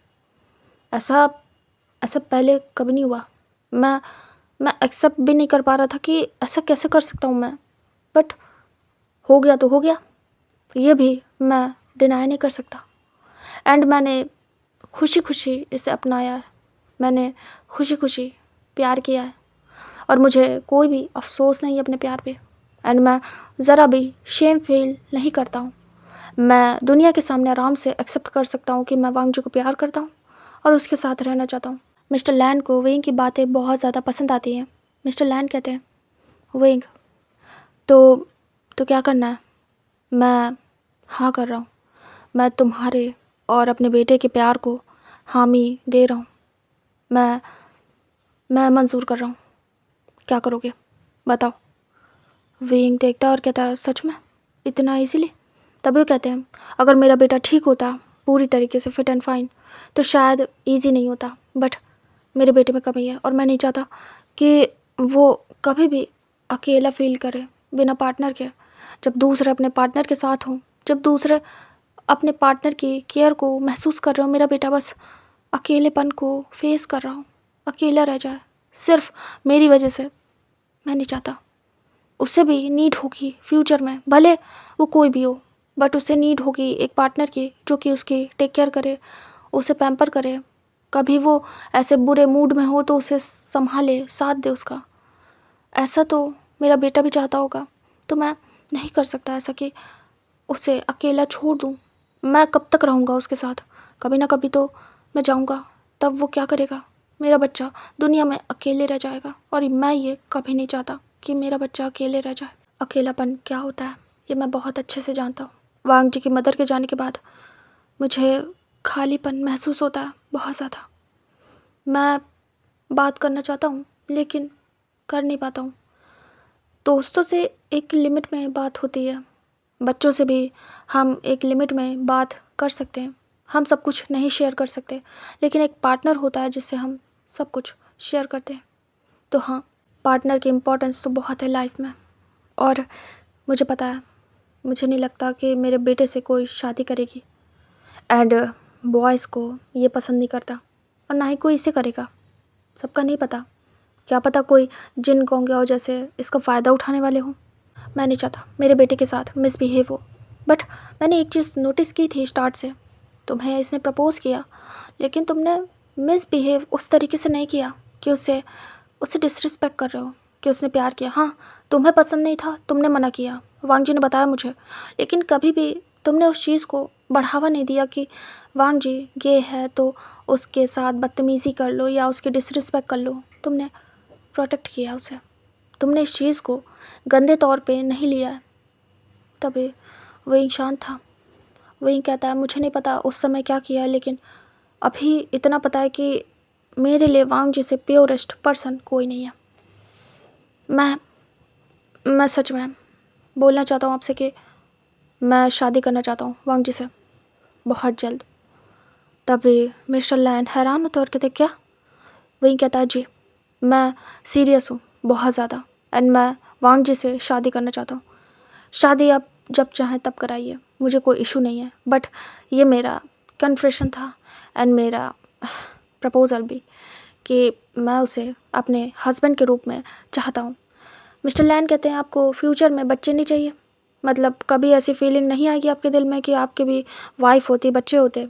A: ऐसा ऐसा पहले कभी नहीं हुआ। मैं एक्सेप्ट भी नहीं कर पा रहा था कि ऐसा कैसे कर सकता हूँ मैं, बट हो गया तो हो गया, ये भी मैं डिनाई नहीं कर सकता। एंड मैंने खुशी खुशी इसे अपनाया है, मैंने खुशी खुशी प्यार किया है और मुझे कोई भी अफसोस नहीं है अपने प्यार पे। एंड मैं ज़रा भी शेम फील नहीं करता हूँ। मैं दुनिया के सामने आराम से एक्सेप्ट कर सकता हूँ कि मैं वांग जी को प्यार करता हूँ और उसके साथ रहना चाहता हूँ। मिस्टर लैन को विंग की बातें बहुत ज़्यादा पसंद आती हैं। मिस्टर लैन कहते हैं, विंग तो क्या करना है? मैं हाँ कर रहा हूँ, मैं तुम्हारे और अपने बेटे के प्यार को हामी दे रहा हूँ, मैं मंजूर कर रहा हूँ। क्या करोगे बताओ? विंग देखता और कहता है, सच में इतना इजीली? तभी वो कहते हैं, अगर मेरा बेटा ठीक होता पूरी तरीके से फिट एंड फाइन तो शायद इजी नहीं होता, बट मेरे बेटे में कमी है और मैं नहीं चाहता कि वो कभी भी अकेला फील करे बिना पार्टनर के। जब दूसरे अपने पार्टनर के साथ हों, जब दूसरे अपने पार्टनर की केयर को महसूस कर रहे हो, मेरा बेटा बस अकेलेपन को फेस कर रहा हो, अकेला रह जाए सिर्फ मेरी वजह से। मैं नहीं चाहता। उसे भी नीड होगी फ्यूचर में, भले वो कोई भी हो, बट उसे नीड होगी एक पार्टनर की जो कि उसकी टेक केयर करे, उसे पैम्पर करे, कभी वो ऐसे बुरे मूड में हो तो उसे संभाले, साथ दे उसका। ऐसा तो मेरा बेटा भी चाहता होगा। तो मैं नहीं कर सकता ऐसा कि उसे अकेला छोड़ दूँ। मैं कब तक रहूँगा उसके साथ? कभी ना कभी तो मैं जाऊँगा, तब वो क्या करेगा? मेरा बच्चा दुनिया में अकेले रह जाएगा और मैं ये कभी नहीं चाहता कि मेरा बच्चा अकेले रह जाए। अकेलापन क्या होता है ये मैं बहुत अच्छे से जानता हूँ। वांग जी की मदर के जाने के बाद मुझे खालीपन महसूस होता है बहुत ज़्यादा। मैं बात करना चाहता हूँ लेकिन कर नहीं पाता हूँ। दोस्तों से एक लिमिट में बात होती है, बच्चों से भी हम एक लिमिट में बात कर सकते हैं। हम सब कुछ नहीं शेयर कर सकते, लेकिन एक पार्टनर होता है जिससे हम सब कुछ शेयर करते हैं। तो हाँ, पार्टनर की इम्पोर्टेंस तो बहुत है लाइफ में। और मुझे पता है, मुझे नहीं लगता कि मेरे बेटे से कोई शादी करेगी। एंड बॉयज़ को ये पसंद नहीं करता और ना ही कोई इसे करेगा। सबका नहीं पता, क्या पता कोई जिन गोंगे हो जैसे इसका फ़ायदा उठाने वाले हों। मैं नहीं चाहता मेरे बेटे के साथ मिसबिहेव हो। बट मैंने एक चीज़ नोटिस की थी स्टार्ट से, तुम्हें इसने प्रपोज़ किया लेकिन तुमने मिसबिहेव उस तरीके से नहीं किया कि उसे डिसरिस्पेक्ट कर रहे हो कि उसने प्यार किया। हाँ, तुम्हें पसंद नहीं था, तुमने मना किया, वांग जी ने बताया मुझे, लेकिन कभी भी तुमने उस चीज़ को बढ़ावा नहीं दिया कि वांग जी गे है तो उसके साथ बदतमीज़ी कर लो या उसकी डिसरिस्पेक्ट कर लो। तुमने प्रोटेक्ट किया उसे, तुमने इस चीज़ को गंदे तौर पे नहीं लिया है। तभी वही शांत था, वही कहता है मुझे नहीं पता उस समय क्या किया, लेकिन अभी इतना पता है कि मेरे लिए वांग जी से प्योरेस्ट पर्सन कोई नहीं है। मैं सच में बोलना चाहता हूँ आपसे कि मैं शादी करना चाहता हूँ वांग जी से बहुत जल्द। तभी मिस्टर लैन हैरान होता और कहते क्या? वही कहता है जी, मैं सीरियस हूँ बहुत ज़्यादा एंड मैं वांग जी से शादी करना चाहता हूँ। शादी आप जब चाहें तब कराइए, मुझे कोई इशू नहीं है। बट ये मेरा कन्फेशन था एंड मेरा प्रपोज़ल भी कि मैं उसे अपने हस्बैंड के रूप में चाहता हूँ। मिस्टर लैन कहते हैं आपको फ्यूचर में बच्चे नहीं चाहिए? मतलब कभी ऐसी फीलिंग नहीं आएगी आपके दिल में कि आपकी भी वाइफ होती, बच्चे होते?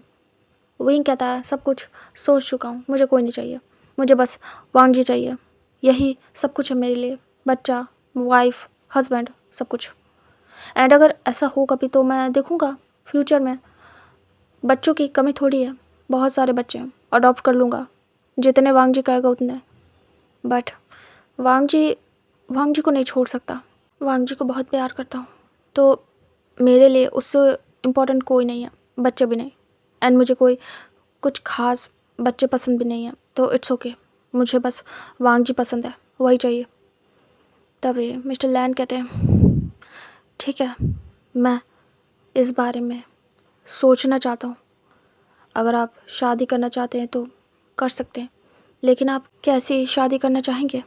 A: विंग कहता है सब कुछ सोच चुका हूँ, मुझे कोई नहीं चाहिए, मुझे बस वांग जी चाहिए। यही सब कुछ है मेरे लिए, बच्चा, वाइफ, हस्बैंड, सब कुछ। एंड अगर ऐसा हो कभी तो मैं देखूँगा फ्यूचर में। बच्चों की कमी थोड़ी है, बहुत सारे बच्चे हैं, अडॉप्ट कर लूँगा, जितने वांग जी कहेगा उतने। बट वांग जी को नहीं छोड़ सकता, वांग जी को बहुत प्यार करता हूँ। तो मेरे लिए उससे इम्पोर्टेंट कोई नहीं है, बच्चे भी नहीं। एंड मुझे कोई कुछ खास बच्चे पसंद भी नहीं है, तो इट्स ओके, मुझे बस वांग जी पसंद है, वही चाहिए। तभी मिस्टर लैन कहते हैं ठीक है, मैं इस बारे में सोचना चाहता हूँ। अगर आप शादी करना चाहते हैं तो कर सकते हैं, लेकिन आप कैसी शादी करना चाहेंगे?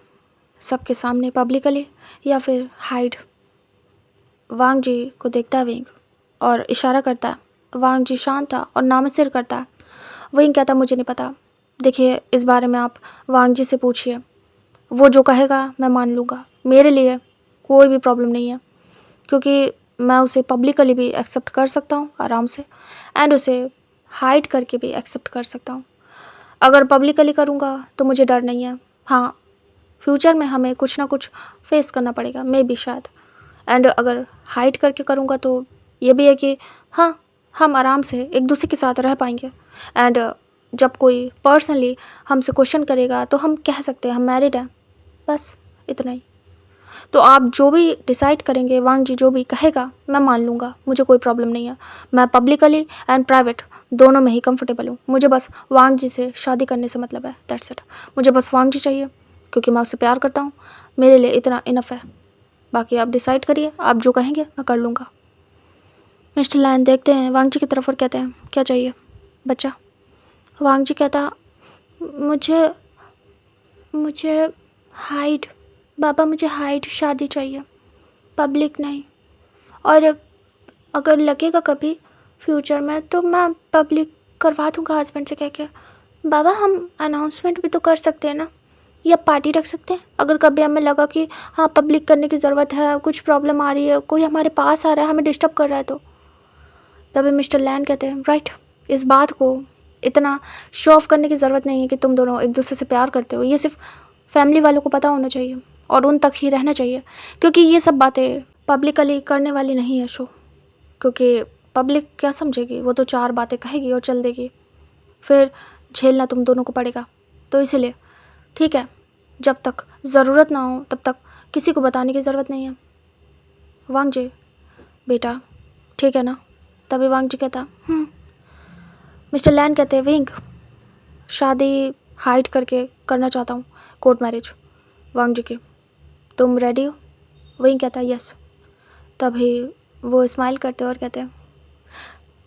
A: सबके सामने पब्लिकली या फिर हाइड? वांग जी को देखता है विंग और इशारा करता है। वांग जी शांत था और नामसिर करता है। विंग कहता मुझे नहीं पता, देखिए इस बारे में आप वांग जी से पूछिए, वो जो कहेगा मैं मान लूँगा। मेरे लिए कोई भी प्रॉब्लम नहीं है, क्योंकि मैं उसे पब्लिकली भी एक्सेप्ट कर सकता हूँ आराम से एंड उसे हाइड करके भी एक्सेप्ट कर सकता हूँ। अगर पब्लिकली करूँगा तो मुझे डर नहीं है। हाँ, फ्यूचर में हमें कुछ ना कुछ फेस करना पड़ेगा, मे बी शायद। एंड अगर हाइड करके करूँगा तो ये भी है कि हाँ, हम आराम से एक दूसरे के साथ रह पाएंगे। एंड जब कोई पर्सनली हमसे क्वेश्चन करेगा तो हम कह सकते हैं हम मैरिड हैं, बस इतना ही। तो आप जो भी डिसाइड करेंगे, वांग जी जो भी कहेगा मैं मान लूँगा, मुझे कोई प्रॉब्लम नहीं है। मैं पब्लिकली एंड प्राइवेट दोनों में ही कंफर्टेबल हूँ। मुझे बस वांग जी से शादी करने से मतलब है, दैट्स इट। मुझे बस वांग जी चाहिए क्योंकि मैं उससे प्यार करता हूँ, मेरे लिए इतना इनफ है। बाकी आप डिसाइड करिए, आप जो कहेंगे मैं कर लूँगा। मिस्टर लैन देखते हैं वांग जी की तरफ और कहते हैं क्या चाहिए बच्चा? वांग जी कहता मुझे मुझे हाइड, बाबा मुझे हाइड शादी चाहिए, पब्लिक नहीं। और अगर लगेगा कभी फ्यूचर में तो मैं पब्लिक करवा दूँगा हस्बैंड से कह के। बाबा हम अनाउंसमेंट भी तो कर सकते हैं ना, या पार्टी रख सकते हैं अगर कभी हमें लगा कि हाँ पब्लिक करने की ज़रूरत है, कुछ प्रॉब्लम आ रही है, कोई हमारे पास आ रहा है, हमें डिस्टर्ब कर रहा है तो। तभी मिस्टर लैन कहते हैं राइट, इस बात को इतना शो ऑफ करने की ज़रूरत नहीं है कि तुम दोनों एक दूसरे से प्यार करते हो। ये सिर्फ फैमिली वालों को पता होना चाहिए और उन तक ही रहना चाहिए, क्योंकि ये सब बातें पब्लिकली करने वाली नहीं है शो। क्योंकि पब्लिक क्या समझेगी, वो तो 4 बातें कहेगी और चल देगी, फिर झेलना तुम दोनों को पड़ेगा। तो इसीलिए ठीक है, जब तक ज़रूरत ना हो तब तक किसी को बताने की ज़रूरत नहीं है। वांग जी बेटा ठीक है ना? तभी वांग जी कहता मिस्टर लैन कहते हैं विंग, शादी हाइड करके करना चाहता हूँ, कोर्ट मैरिज वांग जी की, तुम रेडी हो? विंग कहता है यस। तभी वो स्माइल करते और कहते हैं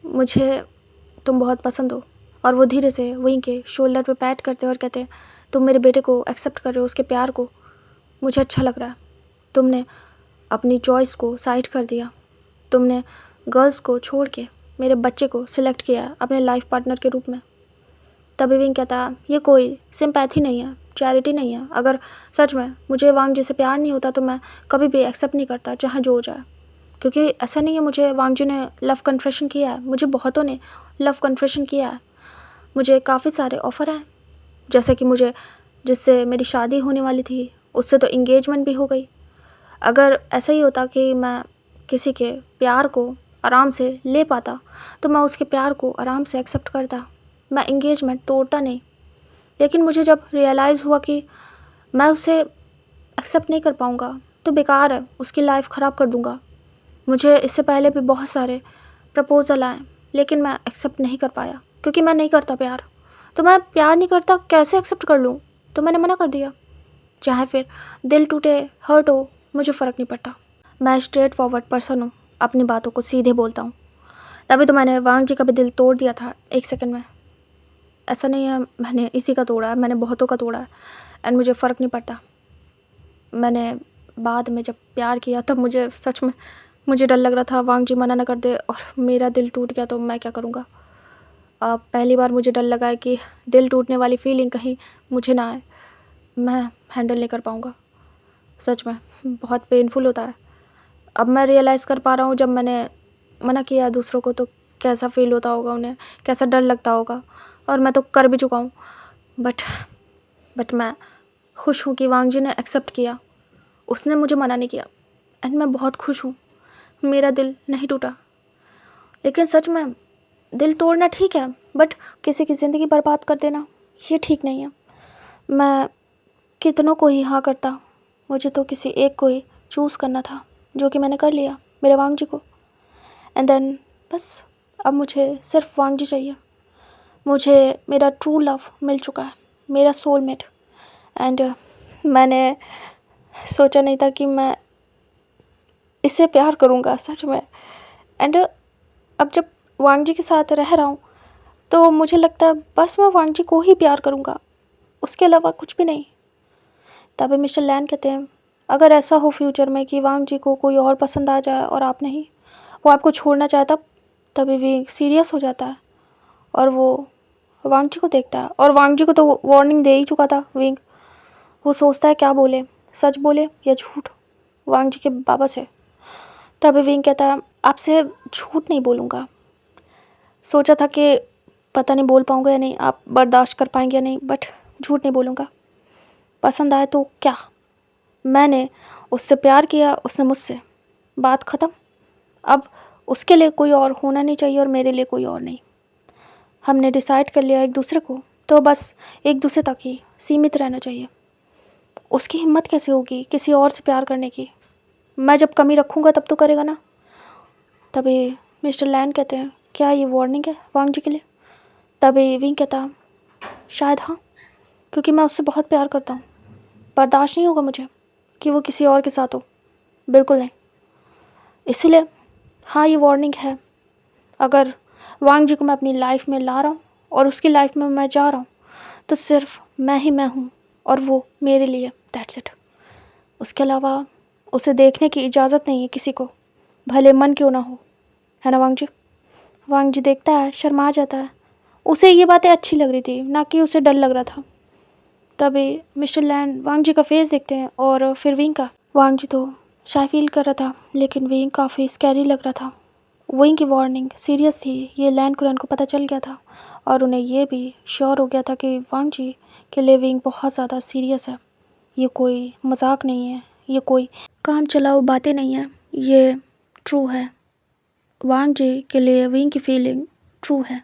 A: मुझे तुम बहुत पसंद हो। और वो धीरे से विंग के शोल्डर पे पैट करते और कहते हैं तुम मेरे बेटे को एक्सेप्ट कर रहे हो, उसके प्यार को, मुझे अच्छा लग रहा है। तुमने अपनी चॉइस को साइड कर दिया, तुमने गर्ल्स को छोड़ के मेरे बच्चे को सिलेक्ट किया अपने लाइफ पार्टनर के रूप में। तभी विंग कहता ये कोई सिंपैथी नहीं है, चैरिटी नहीं है। अगर सच में मुझे वांग जी से प्यार नहीं होता तो मैं कभी भी एक्सेप्ट नहीं करता, चाहे जो हो जाए। क्योंकि ऐसा नहीं है मुझे वांग जी ने लव कन्फेशन किया है, मुझे बहुतों ने लव कन्फेशन किया है, मुझे काफ़ी सारे ऑफ़र हैं। जैसे कि मुझे जिससे मेरी शादी होने वाली थी उससे तो इंगेजमेंट भी हो गई। अगर ऐसा ही होता कि मैं किसी के प्यार को आराम से ले पाता तो मैं उसके प्यार को आराम से एक्सेप्ट करता, मैं इंगेजमेंट तोड़ता नहीं। लेकिन मुझे जब रियलाइज़ हुआ कि मैं उसे एक्सेप्ट नहीं कर पाऊँगा तो बेकार है, उसकी लाइफ ख़राब कर दूँगा। मुझे इससे पहले भी बहुत सारे प्रपोज़ल आए लेकिन मैं एक्सेप्ट नहीं कर पाया, क्योंकि मैं नहीं करता प्यार। तो मैं प्यार नहीं करता, कैसे एक्सेप्ट कर लूँ? तो मैंने मना कर दिया। चाहे फिर दिल टूटे, हर्ट हो, मुझे फ़र्क नहीं पड़ता। मैं स्ट्रेट फॉरवर्ड पर्सन हूँ, अपनी बातों को सीधे बोलता हूँ। तभी तो मैंने वांग जी का भी दिल तोड़ दिया था 1 सेकंड में। ऐसा नहीं है मैंने इसी का तोड़ा है, मैंने बहुतों का तोड़ा है एंड मुझे फ़र्क नहीं पड़ता। मैंने बाद में जब प्यार किया तब मुझे सच में मुझे डर लग रहा था वांग जी मना ना कर दे और मेरा दिल टूट गया तो मैं क्या करूँगा। पहली बार मुझे डर लगा है कि दिल टूटने वाली फीलिंग कहीं मुझे ना आए, मैं हैंडल नहीं कर पाऊँगा। सच में बहुत पेनफुल होता है। अब मैं रियलाइज़ कर पा रहा हूँ जब मैंने मना किया दूसरों को तो कैसा फ़ील होता होगा उन्हें, कैसा डर लगता होगा। और मैं तो कर भी चुका हूँ। बट मैं खुश हूँ कि वांग जी ने एक्सेप्ट किया, उसने मुझे मना नहीं किया एंड मैं बहुत खुश हूँ, मेरा दिल नहीं टूटा। लेकिन सच में दिल तोड़ना ठीक है, बट किसी की ज़िंदगी बर्बाद कर देना ये ठीक नहीं है। मैं कितनों को ही हाँ करता, मुझे तो किसी एक को ही चूज़ करना था, जो कि मैंने कर लिया, मेरे वांग जी को। एंड देन बस अब मुझे सिर्फ वांग जी चाहिए। मुझे मेरा ट्रू लव मिल चुका है, मेरा सोलमेट। एंड मैंने सोचा नहीं था कि मैं इससे प्यार करूँगा सच में। एंड अब जब वांग जी के साथ रह रहा हूँ तो मुझे लगता है बस मैं वांग जी को ही प्यार करूँगा, उसके अलावा कुछ भी नहीं। तभी मिस्टर लैन कहते हैं अगर ऐसा हो फ्यूचर में कि वांग जी को कोई और पसंद आ जाए और आप नहीं, वो आपको छोड़ना चाहे तभी भी सीरियस हो जाता है और वो वांग जी को देखता है। और वांग जी को तो वार्निंग दे ही चुका था विंग। वो सोचता है क्या बोले, सच बोले या झूठ वांग जी के बाबा से। तभी विंग कहता है आपसे झूठ नहीं बोलूँगा, सोचा था कि पता नहीं बोल पाऊँगा या नहीं, आप बर्दाश्त कर पाएंगे या नहीं, बट झूठ नहीं बोलूँगा। पसंद आए तो क्या, मैंने उससे प्यार किया, उसने मुझसे, बात ख़त्म। अब उसके लिए कोई और होना नहीं चाहिए और मेरे लिए कोई और नहीं। हमने डिसाइड कर लिया एक दूसरे को, तो बस एक दूसरे तक ही सीमित रहना चाहिए। उसकी हिम्मत कैसे होगी किसी और से प्यार करने की? मैं जब कमी रखूँगा तब तो करेगा ना। तभी मिस्टर लैन कहते हैं क्या ये वार्निंग है वांग जी के लिए? तभी विंग कहता शायद हाँ, क्योंकि मैं उससे बहुत प्यार करता हूँ। बर्दाश्त नहीं होगा मुझे कि वो किसी और के साथ हो, बिल्कुल नहीं। इसीलिए हाँ, ये वार्निंग है। अगर वांग जी को मैं अपनी लाइफ में ला रहा हूँ और उसकी लाइफ में मैं जा रहा हूँ तो सिर्फ मैं ही मैं हूँ और वो मेरे लिए, दैट्स इट। उसके अलावा उसे देखने की इजाज़त नहीं है किसी को, भले मन क्यों ना हो, है ना वांग जी? वांग जी देखता है, शर्मा जाता है। उसे ये बातें अच्छी लग रही थी, ना कि उसे डर लग रहा था। तभी मिस्टर लैन वांग जी का फेस देखते हैं और फिर विंग का। वांग जी तो शाय फील कर रहा था लेकिन विंग काफ़ी स्कैरी लग रहा था विंग की वार्निंग सीरियस थी, ये लैन कुरैन को पता चल गया था और उन्हें ये भी श्योर हो गया था कि वांग जी के लिए विंग बहुत ज़्यादा सीरियस है। ये कोई मजाक नहीं है, ये कोई काम चलाओ बातें नहीं है, ये ट्रू है। वांग जी के लिए विंग की फीलिंग ट्रू है।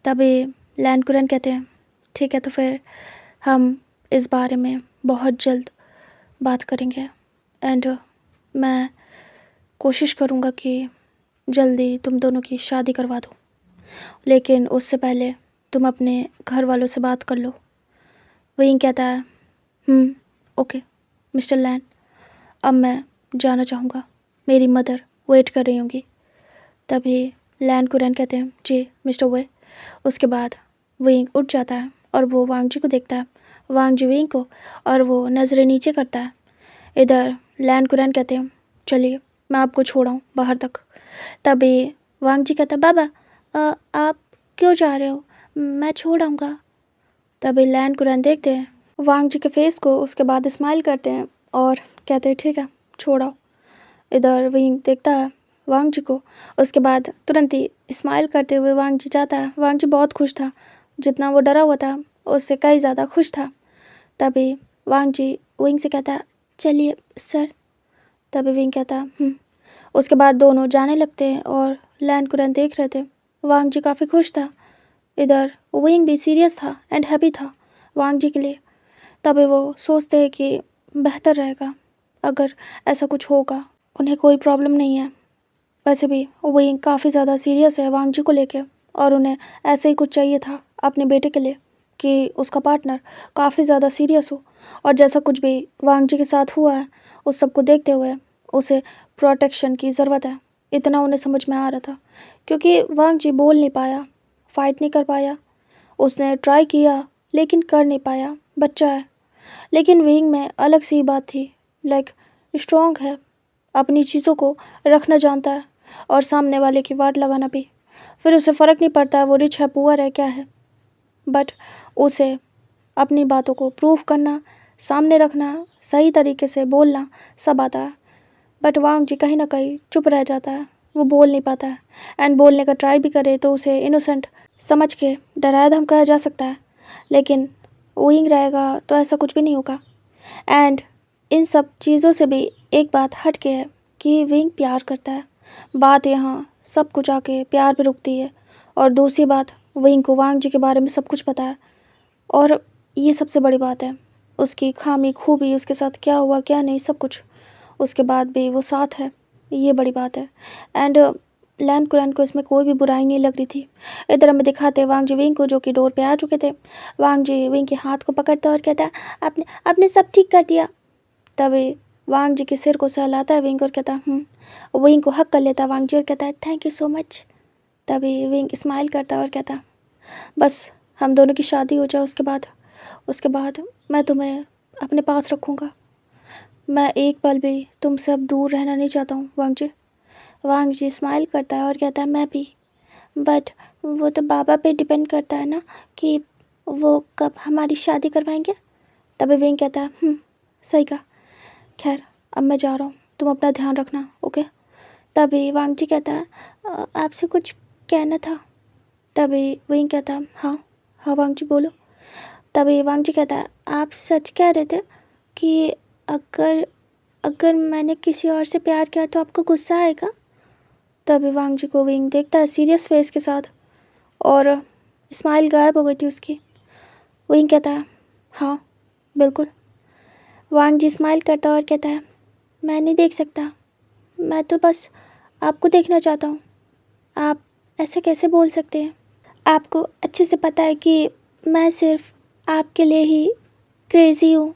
A: तभी लैन कुरैन कहते हैं ठीक है, तो फिर हम इस बारे में बहुत जल्द बात करेंगे एंड मैं कोशिश करूँगा कि जल्दी तुम दोनों की शादी करवा दूँ, लेकिन उससे पहले तुम अपने घर वालों से बात कर लो। विंग कहता है ओके मिस्टर लैन, अब मैं जाना चाहूँगा, मेरी मदर वेट कर रही होंगी। तभी लैन कुरैन कहते हैं जी मिस्टर वे। उसके बाद विंग उठ जाता है और वो वांग जी को देखता है, वांग जी विंग को, और वो नज़रें नीचे करता है। इधर लैन कुरैन कहते हैं चलिए मैं आपको छोड़ाऊँ बाहर तक। तभी वांग जी कहता है बाबा आप क्यों जा रहे हो, मैं छोड़ आऊँगा। तभी लैन कुरैन देखते हैं वांग जी के फेस को, उसके बाद स्माइल करते हैं और कहते हैं ठीक है छोड़ाओ। इधर विंग देखता है वांग जी को, उसके बाद तुरंत ही स्माइल करते हुए वांग जी जाता है। वांग जी बहुत खुश था, जितना वो डरा हुआ था उससे कई ज़्यादा खुश था। तभी वांग जी विंग से कहता है चलिए सर। तभी विंग कहता है उसके बाद दोनों जाने लगते हैं और लैन कुरैन देख रहे थे। वांग जी काफ़ी खुश था, इधर विंग भी सीरियस था एंड हैप्पी था वांग जी के लिए। तभी वो सोचते हैं कि बेहतर रहेगा अगर ऐसा कुछ होगा, उन्हें कोई प्रॉब्लम नहीं है। वैसे भी विंग काफ़ी ज़्यादा सीरियस है वांग जी को लेके और उन्हें ऐसे ही कुछ चाहिए था अपने बेटे के लिए कि उसका पार्टनर काफ़ी ज़्यादा सीरियस हो। और जैसा कुछ भी वांग जी के साथ हुआ है उस सब को देखते हुए उसे प्रोटेक्शन की ज़रूरत है, इतना उन्हें समझ में आ रहा था। क्योंकि वांग जी बोल नहीं पाया, फाइट नहीं कर पाया, उसने ट्राई किया लेकिन कर नहीं पाया, बच्चा है। लेकिन विंग में अलग सी बात थी, लाइक स्ट्रॉन्ग है, अपनी चीज़ों को रखना जानता है और सामने वाले की वाट लगाना भी। फिर उसे फ़र्क नहीं पड़ता है वो रिच है पुअर है क्या है, बट उसे अपनी बातों को प्रूव करना, सामने रखना, सही तरीके से बोलना सब आता है। बट वांग जी कहीं ना कहीं चुप रह जाता है, वो बोल नहीं पाता है एंड बोलने का ट्राई भी करे तो उसे इनोसेंट समझ के डराया धमकाया जा सकता है। लेकिन विंग रहेगा तो ऐसा कुछ भी नहीं होगा। एंड इन सब चीज़ों से भी एक बात हट के है कि विंग प्यार करता है। बात यहाँ सब कुछ आके प्यार पे रुकती है। और दूसरी बात, विंग को वांग जी के बारे में सब कुछ पता है और ये सबसे बड़ी बात है, उसकी खामी खूबी, उसके साथ क्या हुआ क्या नहीं सब कुछ, उसके बाद भी वो साथ है, ये बड़ी बात है। एंड लैन कुरैन को इसमें कोई भी बुराई नहीं लग रही थी। इधर हमें दिखाते हैं वांग जी विंग को जो कि डोर पे आ चुके थे। वांग जी विंग के हाथ को पकड़ता है और कहता है आपने आपने सब ठीक कर दिया। तभी वांग जी के सिर को सहलाता है विंग और कहता है विंग को हक कर लेता है वांग जी और कहता है थैंक यू सो मच। तभी विंग स्माइल करता है और कहता है बस हम दोनों की शादी हो जाए उसके बाद मैं तुम्हें अपने पास रखूँगा। मैं एक पल भी तुमसे अब दूर रहना नहीं चाहता हूँ वांग जी। वांग जी स्माइल करता है और कहता है मैं भी, बट वो तो बाबा पे डिपेंड करता है ना कि वो कब हमारी शादी करवाएंगे। तभी विंग कहता है सही कहा, खैर अब मैं जा रहा हूँ, तुम अपना ध्यान रखना ओके। तभी वांग जी कहता है आपसे कुछ कहना था। तभी विंग कहता है हाँ हाँ वांग जी बोलो। तभी वांग जी कहता है आप सच कह रहे थे कि अगर अगर मैंने किसी और से प्यार किया तो आपको गुस्सा आएगा। तभी वांग जी को विंग देखता है सीरियस फेस के साथ और स्माइल गायब हो गई थी उसकी। विंग कहता है हाँ बिल्कुल। वांग जी स्माइल करता है और कहता है मैं नहीं देख सकता, मैं तो बस आपको देखना चाहता हूँ, आप ऐसे कैसे बोल सकते हैं। आपको अच्छे से पता है कि मैं सिर्फ आपके लिए ही क्रेज़ी हूँ।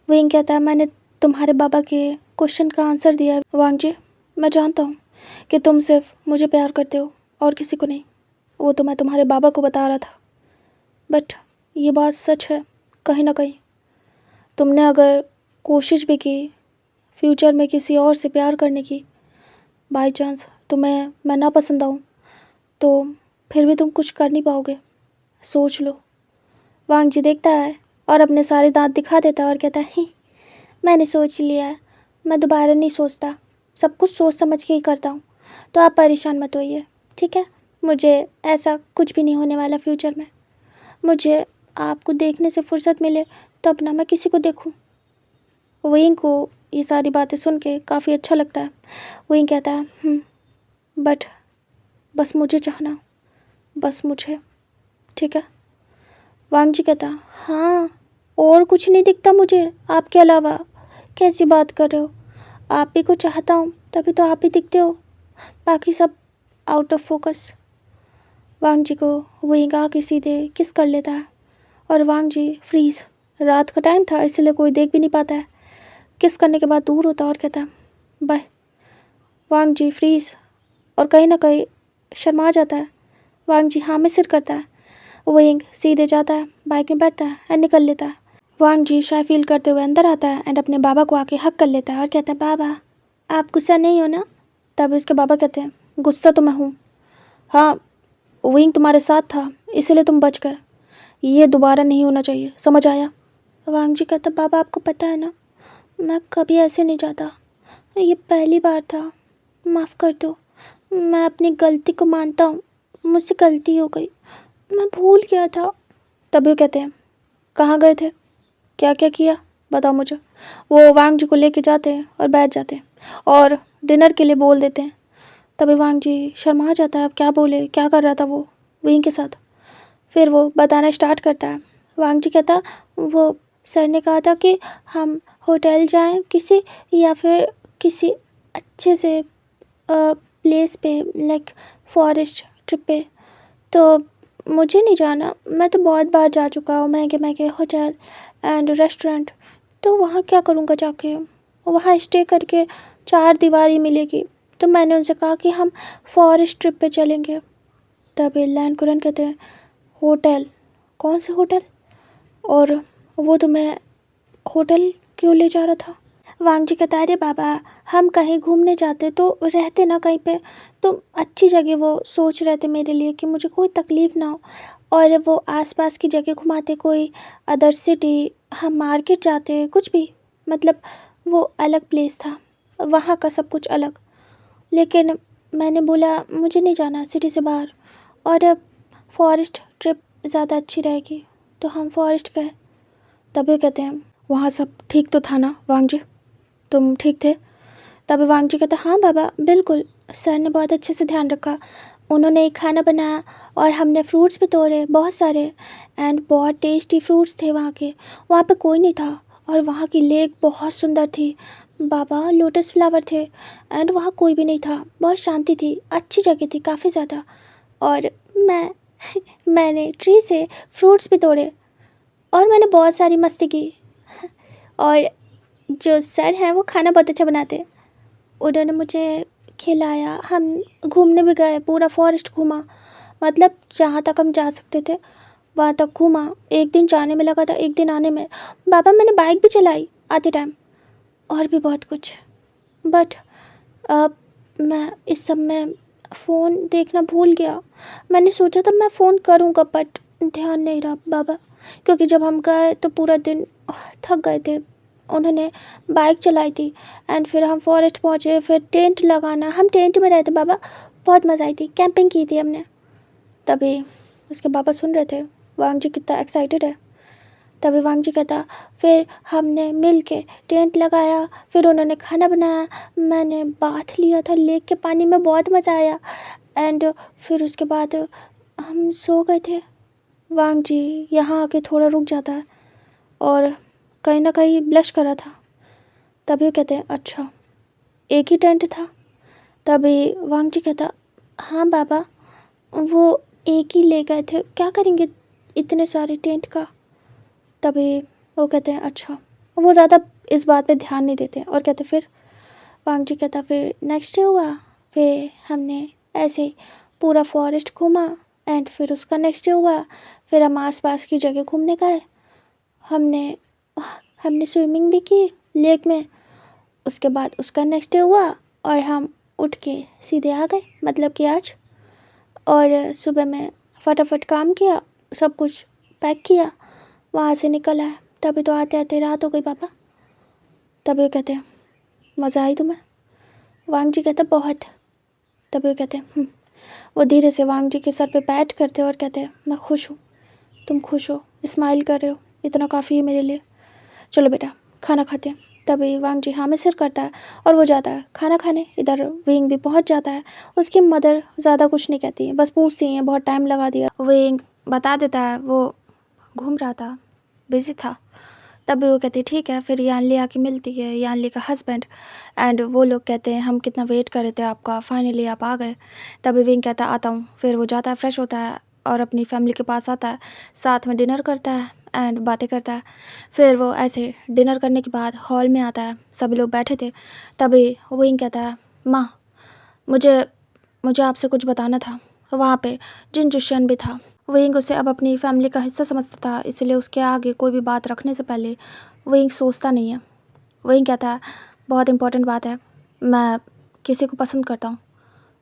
A: विंग कहता है मैंने तुम्हारे बाबा के क्वेश्चन का आंसर दिया है वांग जी, मैं जानता हूँ कि तुम सिर्फ मुझे प्यार करते हो और किसी को नहीं, वो तो मैं तुम्हारे बाबा को बता रहा था। बट ये बात सच है, कहीं ना कहीं तुमने अगर कोशिश भी की फ्यूचर में किसी और से प्यार करने की, बाई चांस तुम्हें मैं ना पसंद आऊँ तो फिर भी तुम कुछ कर नहीं पाओगे, सोच लो। वांग जी देखता है और अपने सारे दांत दिखा देता है और कहता है मैंने सोच लिया है, मैं दोबारा नहीं सोचता, सब कुछ सोच समझ के ही करता हूँ। तो आप परेशान मत होइए, ठीक है। मुझे ऐसा कुछ भी नहीं होने वाला फ्यूचर में। मुझे आपको देखने से फुर्सत मिले तब ना मैं किसी को देखूं। वहीं को ये सारी बातें सुन के काफ़ी अच्छा लगता है। वहीं कहता है बट बस मुझे चाहना, बस मुझे, ठीक है। वांग जी कहता हाँ, और कुछ नहीं दिखता मुझे आपके अलावा। कैसी बात कर रहे हो? आप ही को चाहता हूँ तभी तो आप ही दिखते हो, बाकी सब आउट ऑफ फोकस। वांग जी को वहीं गा के सीधे किस कर लेता है और वांग जी फ्रीज। रात का टाइम था इसलिए कोई देख भी नहीं पाता है। किस करने के बाद दूर होता और कहता बाय। वांग जी फ्रीज और कहीं ना कहीं शर्मा जाता है। वांग जी हाँ में सिर करता है। विंग सीधे जाता है, बाइक में बैठता है और निकल लेता है। वांग जी शाय फील करते हुए अंदर आता है एंड अपने बाबा को आके हक कर लेता है और कहता है बाबा आप गुस्सा नहीं हो ना? तभी उसके बाबा कहते हैं गुस्सा तो मैं हूँ, हाँ विंग तुम्हारे साथ था इसलिए तुम बच गए, ये दोबारा नहीं होना चाहिए, समझ आया? वांग जी कहता बाबा आपको पता है ना मैं कभी ऐसे नहीं जाता, ये पहली बार था, माफ़ कर दो। मैं अपनी गलती को मानता हूँ, मुझसे गलती हो गई, मैं भूल गया था। तभी वो कहते हैं कहाँ गए थे, क्या क्या किया, बताओ मुझे। वो वांग जी को लेके जाते हैं और बैठ जाते हैं और डिनर के लिए बोल देते हैं। तभी वांग जी शर्मा जाता है, अब क्या बोले, क्या कर रहा था वो विंग के साथ। फिर वो बताना स्टार्ट करता है। वांग जी कहता वो सर ने कहा था कि हम होटल जाएं किसी, या फिर किसी अच्छे से प्लेस पे, लाइक फॉरेस्ट ट्रिप पे। तो मुझे नहीं जाना, मैं तो बहुत बार जा चुका हूँ महंगे महंगे होटल एंड रेस्टोरेंट, तो वहाँ क्या करूँगा जाके, वहाँ स्टे करके चार दीवारी मिलेगी। तो मैंने उनसे कहा कि हम फॉरेस्ट ट्रिप पे चलेंगे। तभी लैंड कुरन कहते हैं होटल, कौन से होटल, और वो तो मैं होटल क्यों ले जा रहा था? वांग जी कहता अरे बाबा हम कहीं घूमने जाते तो रहते ना कहीं पे, तो अच्छी जगह वो सोच रहे थे मेरे लिए कि मुझे कोई तकलीफ़ ना हो, और वो आसपास की जगह घुमाते, कोई अदर सिटी, हम मार्केट जाते, कुछ भी, मतलब वो अलग प्लेस था, वहाँ का सब कुछ अलग। लेकिन मैंने बोला मुझे नहीं जाना सिटी से बाहर, और अब फॉरेस्ट ट्रिप ज़्यादा अच्छी रहेगी, तो हम फॉरेस्ट गए। तभी कहते हैं वहाँ सब ठीक तो था ना वांग जी, तुम ठीक थे? तभी वांग जी कहता हाँ बाबा बिल्कुल, सर ने बहुत अच्छे से ध्यान रखा, उन्होंने एक खाना बनाया और हमने फ्रूट्स भी तोड़े बहुत सारे, एंड बहुत टेस्टी फ्रूट्स थे वहाँ के। वहाँ पे कोई नहीं था और वहाँ की लेक बहुत सुंदर थी बाबा, लोटस फ्लावर थे, एंड वहाँ कोई भी नहीं था, बहुत शांति थी, अच्छी जगह थी काफ़ी ज़्यादा। और मैं मैंने ट्री से फ्रूट्स भी तोड़े और मैंने बहुत सारी मस्ती की। और जो सर हैं वो खाना बहुत अच्छा बनाते, उन्होंने मुझे खिलाया, हम घूमने भी गए, पूरा फॉरेस्ट घूमा, मतलब जहाँ तक हम जा सकते थे वहाँ तक घूमा। एक दिन जाने में लगा था, एक दिन आने में। बाबा मैंने बाइक भी चलाई आते टाइम, और भी बहुत कुछ। बट अब मैं इस सब में फ़ोन देखना भूल गया। मैंने सोचा था मैं फ़ोन करूँगा बट ध्यान नहीं रहा बाबा, क्योंकि जब हम गए तो पूरा दिन थक गए थे, उन्होंने बाइक चलाई थी, एंड फिर हम फॉरेस्ट पहुँचे, फिर टेंट लगाना, हम टेंट में रहे थे बाबा, बहुत मज़ा आई थी, कैंपिंग की थी हमने। तभी उसके बाबा सुन रहे थे वांग जी कितना एक्साइटेड है। तभी वांग जी कहता फिर हमने मिल के टेंट लगाया, फिर उन्होंने खाना बनाया, मैंने बाथ लिया था लेक के पानी में, बहुत मज़ा आया, एंड फिर उसके बाद हम सो गए थे। वांग जी यहाँ आके थोड़ा रुक जाता है और कहीं ना कहीं ब्लश कर रहा था। तभी वो कहते हैं अच्छा एक ही टेंट था? तभी वांग जी कहता हाँ बाबा वो एक ही ले गए थे, क्या करेंगे इतने सारे टेंट का। तभी वो कहते हैं अच्छा, वो ज़्यादा इस बात पे ध्यान नहीं देते और कहते फिर वांग जी कहता फिर नेक्स्ट डे हुआ, फिर हमने ऐसे पूरा फॉरेस्ट घूमा, एंड फिर उसका नेक्स्ट डे हुआ, फिर हम आस पास की जगह घूमने गए, हमने हमने स्विमिंग भी की लेक में। उसके बाद उसका नेक्स्ट डे हुआ और हम उठ के सीधे आ गए, मतलब कि आज, और सुबह में फटाफट काम किया, सब कुछ पैक किया, वहाँ से निकल आए। तभी तो आते आते रात हो गई पापा। तभी वो कहते हैं मज़ा आई तुम्हें? वांग जी कहता बहुत। तभी वो कहते हैं वो धीरे से वांग जी के सर पे पैट करते हैं और कहते हैं मैं खुश हूँ, तुम खुश हो, स्माइल कर रहे हो, इतना काफ़ी है मेरे लिए, चलो बेटा खाना खाते हैं। तभी वांग जी हाँ में सिर करता है और वो जाता है खाना खाने। इधर विंग भी पहुंच जाता है। उसकी मदर ज़्यादा कुछ नहीं कहती है, बस पूछती हैं बहुत टाइम लगा दिया। विंग बता देता है वो घूम रहा था, बिजी था। तभी वो कहती है ठीक है। फिर यानली आके मिलती है, यानली का हस्बैंड, एंड वो लोग कहते हैं हम कितना वेट कर रहे थे आपका, फाइनली आप आ गए। तभी विंग कहता है आता हूँ। फिर वो जाता है, फ्रेश होता है और अपनी फैमिली के पास आता है, साथ में डिनर करता है एंड बातें करता है। फिर वो ऐसे डिनर करने के बाद हॉल में आता है, सभी लोग बैठे थे। तभी विंग कहता है माँ मुझे मुझे आपसे कुछ बताना था। वहाँ पे जिन जुशियन भी था। विंग उसे अब अपनी फैमिली का हिस्सा समझता था, इसलिए उसके आगे कोई भी बात रखने से पहले विंग सोचता नहीं है। विंग कहता है बहुत इंपॉर्टेंट बात है, मैं किसी को पसंद करता हूँ,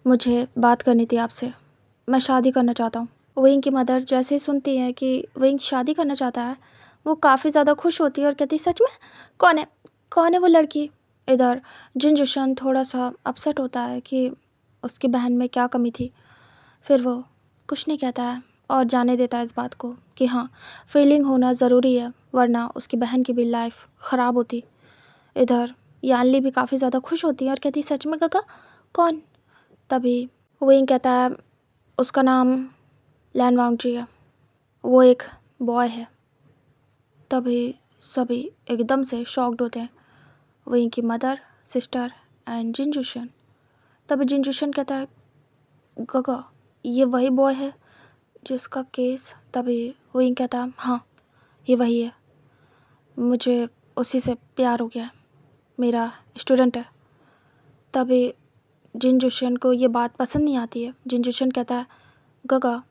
A: मुझे बात करनी थी आपसे, मैं शादी करना चाहता हूँ। विंग की मदर जैसे ही सुनती है कि विंग शादी करना चाहता है, वो काफ़ी ज़्यादा खुश होती है और कहती है सच में, कौन है वो लड़की। इधर जिन जुशन थोड़ा सा अपसेट होता है कि उसकी बहन में क्या कमी थी। फिर वो कुछ नहीं कहता है और जाने देता है इस बात को कि हाँ फीलिंग होना ज़रूरी है, वरना उसकी बहन की भी लाइफ ख़राब होती। इधर यानली भी काफ़ी ज़्यादा खुश होती है और कहती सच में काका, कौन। तभी विंग कहता है उसका नाम लैन वांगजी है, वो एक बॉय है। तभी सभी एकदम से शॉक्ड होते हैं, विंग की मदर, सिस्टर एंड जिनजुशन। तभी जिनजुशन कहता है गगा ये वही बॉय है जिसका केस। तभी विंग कहता है हाँ ये वही है, मुझे उसी से प्यार हो गया, मेरा स्टूडेंट है। तभी जिनजुशन को ये बात पसंद नहीं आती है। जिनजुशन कहता है गगा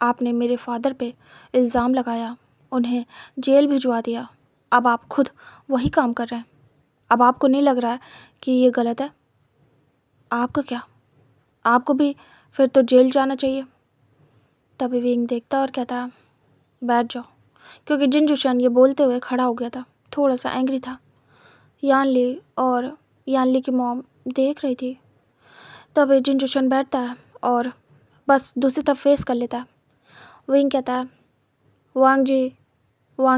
A: आपने मेरे फादर पे इल्ज़ाम लगाया, उन्हें जेल भिजवा दिया, अब आप खुद वही काम कर रहे हैं, अब आपको नहीं लग रहा है कि ये गलत है। आपका क्या, आपको भी फिर तो जेल जाना चाहिए। तभी विंग देखता और कहता है बैठ जाओ, क्योंकि जिनजुशन ये बोलते हुए खड़ा हो गया था, थोड़ा सा एंग्री था। यानली और यानली की मॉम देख रही थी। तभी जिनजुशन बैठता है और बस दूसरी तरफ फेस कर लेता है। विंग कहता है वांग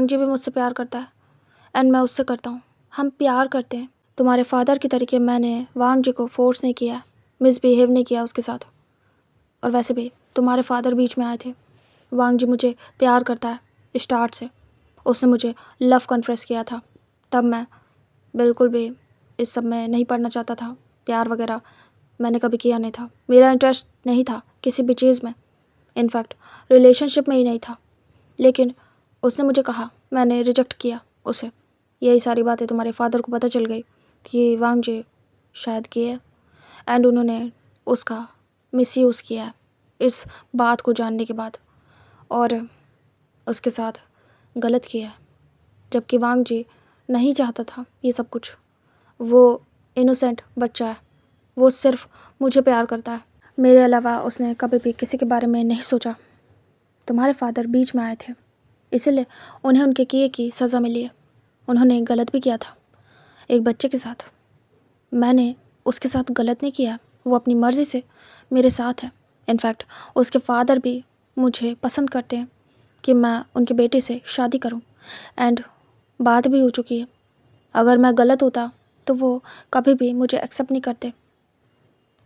A: जी भी मुझसे प्यार करता है एंड मैं उससे करता हूँ, हम प्यार करते हैं। तुम्हारे फादर की तरीके मैंने वांग जी को फोर्स नहीं किया, मिसबिहेव नहीं किया उसके साथ। और वैसे भी तुम्हारे फादर बीच में आए थे। वांग जी मुझे प्यार करता है स्टार्ट से, उसने मुझे लव कन्फेस किया था, तब मैं बिल्कुल भी इस सब में नहीं पढ़ना चाहता था, प्यार वगैरह मैंने कभी किया नहीं था, मेरा इंटरेस्ट नहीं था किसी भी चीज़ में, इनफैक्ट रिलेशनशिप में ही नहीं था। लेकिन उसने मुझे कहा, मैंने रिजेक्ट किया उसे। यही सारी बातें तुम्हारे फादर को पता चल गई कि वांग जी शायद किए एंड उन्होंने उसका मिसयूज़ किया है इस बात को जानने के बाद, और उसके साथ गलत किया है, जबकि वांग जी नहीं चाहता था ये सब कुछ। वो इनोसेंट बच्चा है, वो सिर्फ मुझे प्यार करता है, मेरे अलावा उसने कभी भी किसी के बारे में नहीं सोचा। तुम्हारे फादर बीच में आए थे, इसीलिए उन्हें उनके किए की सज़ा मिली है। उन्होंने गलत भी किया था एक बच्चे के साथ, मैंने उसके साथ गलत नहीं किया, वो अपनी मर्ज़ी से मेरे साथ है। इनफैक्ट उसके फादर भी मुझे पसंद करते हैं कि मैं उनके बेटे से शादी करूं, एंड बात भी हो चुकी है। अगर मैं गलत होता तो वो कभी भी मुझे एक्सेप्ट नहीं करते।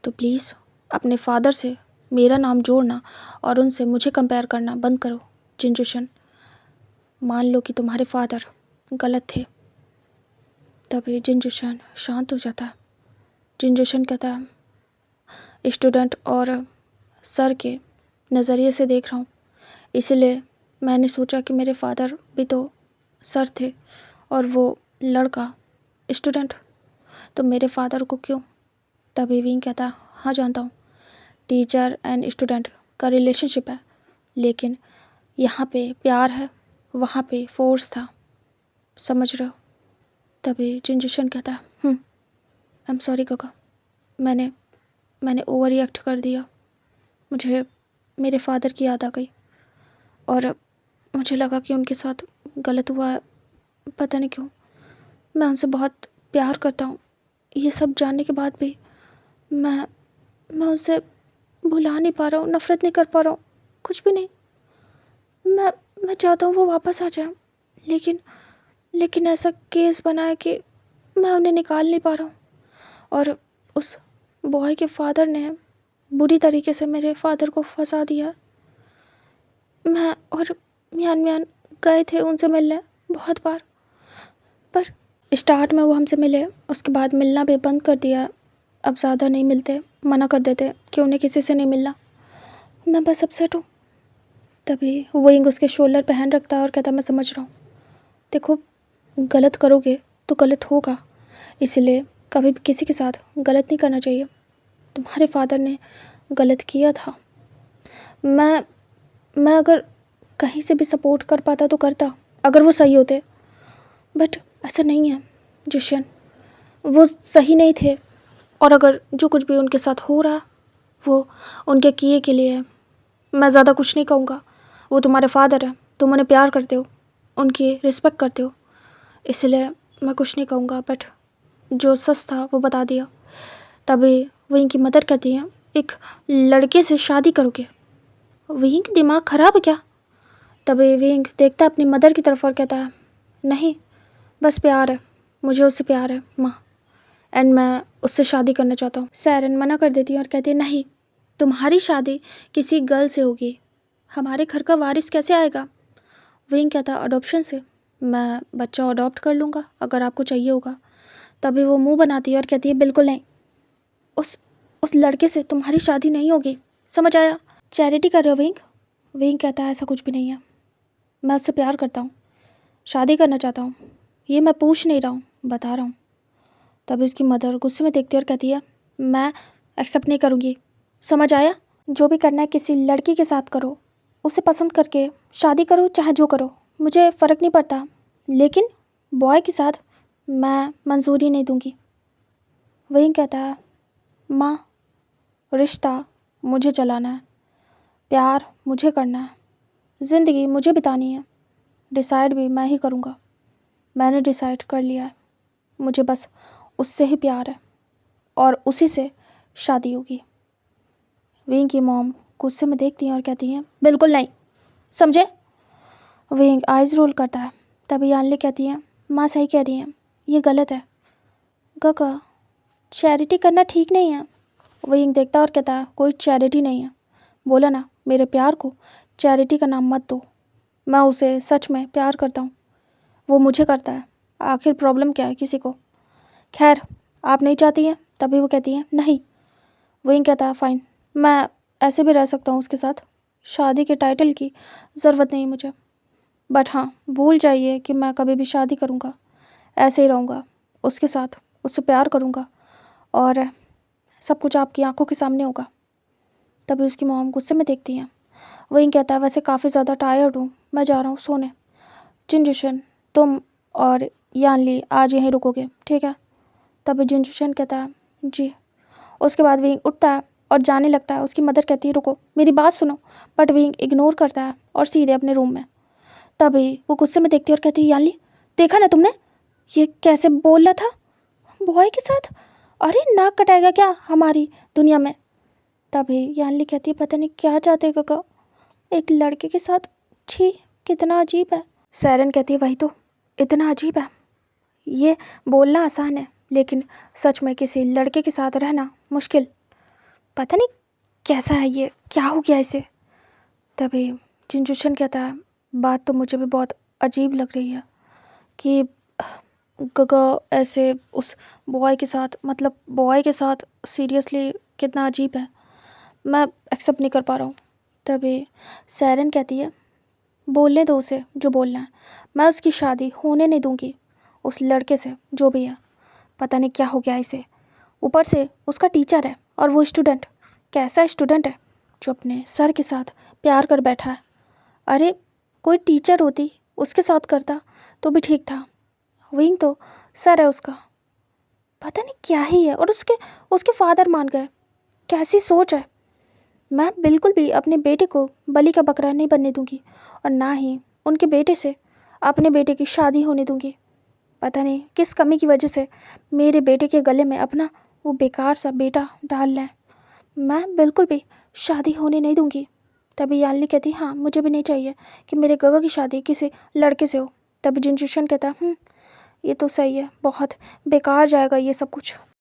A: तो प्लीज़ अपने फादर से मेरा नाम जोड़ना और उनसे मुझे कंपेयर करना बंद करो जिनजुशन। मान लो कि तुम्हारे फादर गलत थे। तभी जिनजुशन शांत हो जाता है। जिनजुशन कहता है स्टूडेंट और सर के नज़रिए से देख रहा हूँ, इसलिए मैंने सोचा कि मेरे फादर भी तो सर थे और वो लड़का स्टूडेंट, तो मेरे फादर को क्यों। तभी विंग कहता हाँ जानता हूँ, टीचर एंड स्टूडेंट का रिलेशनशिप है, लेकिन यहाँ पे प्यार है, वहाँ पे फोर्स था, समझ रहे हो। तभी जिनजुशन कहता आई एम सॉरी काका, मैंने ओवर रिएक्ट कर दिया, मुझे मेरे फादर की याद आ गई और मुझे लगा कि उनके साथ गलत हुआ है, पता नहीं क्यों। मैं उनसे बहुत प्यार करता हूँ, ये सब जानने के बाद भी मैं उसे भुला नहीं पा रहा हूँ, नफ़रत नहीं कर पा रहा हूँ, कुछ भी नहीं। मैं चाहता हूँ वो वापस आ जाए, लेकिन लेकिन ऐसा केस बना है कि मैं उन्हें निकाल नहीं पा रहा हूँ। और उस बॉय के फादर ने बुरी तरीके से मेरे फादर को फंसा दिया। मैं और मियान मियान गए थे उनसे मिलने बहुत बार, पर स्टार्ट में वो हमसे मिले, उसके बाद मिलना भी बंद कर दिया। अब ज़्यादा नहीं मिलते, मना कर देते कि उन्हें किसी से नहीं मिलना। मैं बस अपसेट हूँ। तभी वो इंग उसके शोल्डर पे हैंड रखता है और कहता, मैं समझ रहा हूँ, देखो गलत करोगे तो गलत होगा, इसलिए कभी भी किसी के साथ गलत नहीं करना चाहिए। तुम्हारे फादर ने गलत किया था। मैं अगर कहीं से भी सपोर्ट कर पाता तो करता, अगर वो सही होते, बट ऐसा नहीं है जिशन, वो सही नहीं थे। और अगर जो कुछ भी उनके साथ हो रहा वो उनके किए के लिए है। मैं ज़्यादा कुछ नहीं कहूँगा। वो तुम्हारे फादर हैं, तुम उन्हें प्यार करते हो, उनकी रिस्पेक्ट करते हो, इसलिए मैं कुछ नहीं कहूँगा। बट जो सच था वो बता दिया। तभी वहीं की मदर कहती है, एक लड़के से शादी करोगे? विंग दिमाग ख़राब है क्या? तभी विंग देखता है अपनी मदर की तरफ और कहता है, नहीं, बस प्यार है, मुझे उससे प्यार है माँ, एंड मैं उससे शादी करना चाहता हूँ। सैरन मना कर देती है और कहती है, नहीं, तुम्हारी शादी किसी गर्ल से होगी, हमारे घर का वारिस कैसे आएगा? विंग कहता, अडॉप्शन से, मैं बच्चा अडॉप्ट कर लूँगा अगर आपको चाहिए होगा। तभी वो मुंह बनाती है और कहती है, बिल्कुल नहीं, उस लड़के से तुम्हारी शादी नहीं होगी, समझ आया? चैरिटी कर रहे हो विंग? विंग कहता है, ऐसा कुछ भी नहीं है, मैं उससे प्यार करता हूँ, शादी करना चाहता हूँ, ये मैं पूछ नहीं रहा हूँ, बता रहा हूँ। तभी उसकी मदर गुस्से में देखती है और कहती है, मैं एक्सेप्ट नहीं करूँगी, समझ आया? जो भी करना है किसी लड़की के साथ करो, उसे पसंद करके शादी करो, चाहे जो करो, मुझे फ़र्क नहीं पड़ता, लेकिन बॉय के साथ मैं मंजूरी नहीं दूँगी। वहीं कहता है, माँ, रिश्ता मुझे चलाना है, प्यार मुझे करना है, ज़िंदगी मुझे बितानी है, डिसाइड भी मैं ही करूँगा, मैंने डिसाइड कर लिया है, मुझे बस उससे ही प्यार है और उसी से शादी होगी। विंग की मॉम गुस्से में देखती हैं और कहती हैं, बिल्कुल नहीं, समझे? विंग आइज़ रोल करता है। तभी यानली कहती हैं, माँ सही कह रही हैं, ये गलत है, गगा चैरिटी करना ठीक नहीं है। विंग देखता और कहता है, कोई चैरिटी नहीं है, बोला ना, मेरे प्यार को चैरिटी का नाम मत दो, मैं उसे सच में प्यार करता हूँ, वो मुझे करता है, आखिर प्रॉब्लम क्या है किसी को? खैर, आप नहीं चाहती हैं? तभी वो कहती हैं, नहीं। विंग कहता है, फ़ाइन, मैं ऐसे भी रह सकता हूँ उसके साथ, शादी के टाइटल की ज़रूरत नहीं मुझे, बट हाँ, भूल जाइए कि मैं कभी भी शादी करूँगा, ऐसे ही रहूँगा उसके साथ, उससे प्यार करूँगा और सब कुछ आपकी आंखों के सामने होगा। तभी उसकी मॉम गुस्से में देखती हैं। विंग कहता है, वैसे काफ़ी ज़्यादा टायर्ड हूँ, मैं जा रहा हूँ सोने, जिनजुशन तुम और यानली आज यहीं रुकोगे, ठीक है? तभी जिनजुशन कहता है, जी। उसके बाद विंग उठता है और जाने लगता है। उसकी मदर कहती है, रुको, मेरी बात सुनो, बट विंग इग्नोर करता है और सीधे अपने रूम में। तभी वो गुस्से में देखती है और कहती है, यानली, देखा ना तुमने, ये कैसे बोल रहा था बॉय के साथ, अरे नाक कटाएगा क्या हमारी दुनिया में? तभी यानली कहती है, पता नहीं क्या चाहते काका, एक लड़के के साथ, छी, कितना अजीब है। सैरन कहती है, वही तो, इतना अजीब है, ये बोलना आसान है, लेकिन सच में किसी लड़के के साथ रहना मुश्किल, पता नहीं कैसा है ये, क्या हो गया इसे? तभी जिनजुशन कहता है, बात तो मुझे भी बहुत अजीब लग रही है कि गगा ऐसे उस बॉय के साथ, मतलब बॉय के साथ सीरियसली कितना अजीब है, मैं एक्सेप्ट नहीं कर पा रहा हूँ। तभी सैरन कहती है, बोलने दो उसे जो बोलना है, मैं उसकी शादी होने नहीं दूँगी उस लड़के से, जो भी है, पता नहीं क्या हो गया इसे, ऊपर से उसका टीचर है और वो स्टूडेंट, कैसा स्टूडेंट है जो अपने सर के साथ प्यार कर बैठा है? अरे कोई टीचर होती उसके साथ करता तो भी ठीक था, विंग तो सर है उसका, पता नहीं क्या ही है, और उसके उसके फादर मान गए, कैसी सोच है? मैं बिल्कुल भी अपने बेटे को बलि का बकरा नहीं बनने दूंगी और ना ही उनके बेटे से अपने बेटे की शादी होने दूंगी। पता नहीं किस कमी की वजह से मेरे बेटे के गले में अपना वो बेकार सा बेटा डाल लें, मैं बिल्कुल भी शादी होने नहीं दूंगी। तभी यालिनी कहती हाँ मुझे भी नहीं चाहिए कि मेरे गगा की शादी किसी लड़के से हो। तभी जिनचूशन कहता ये तो सही है, बहुत बेकार जाएगा ये सब कुछ।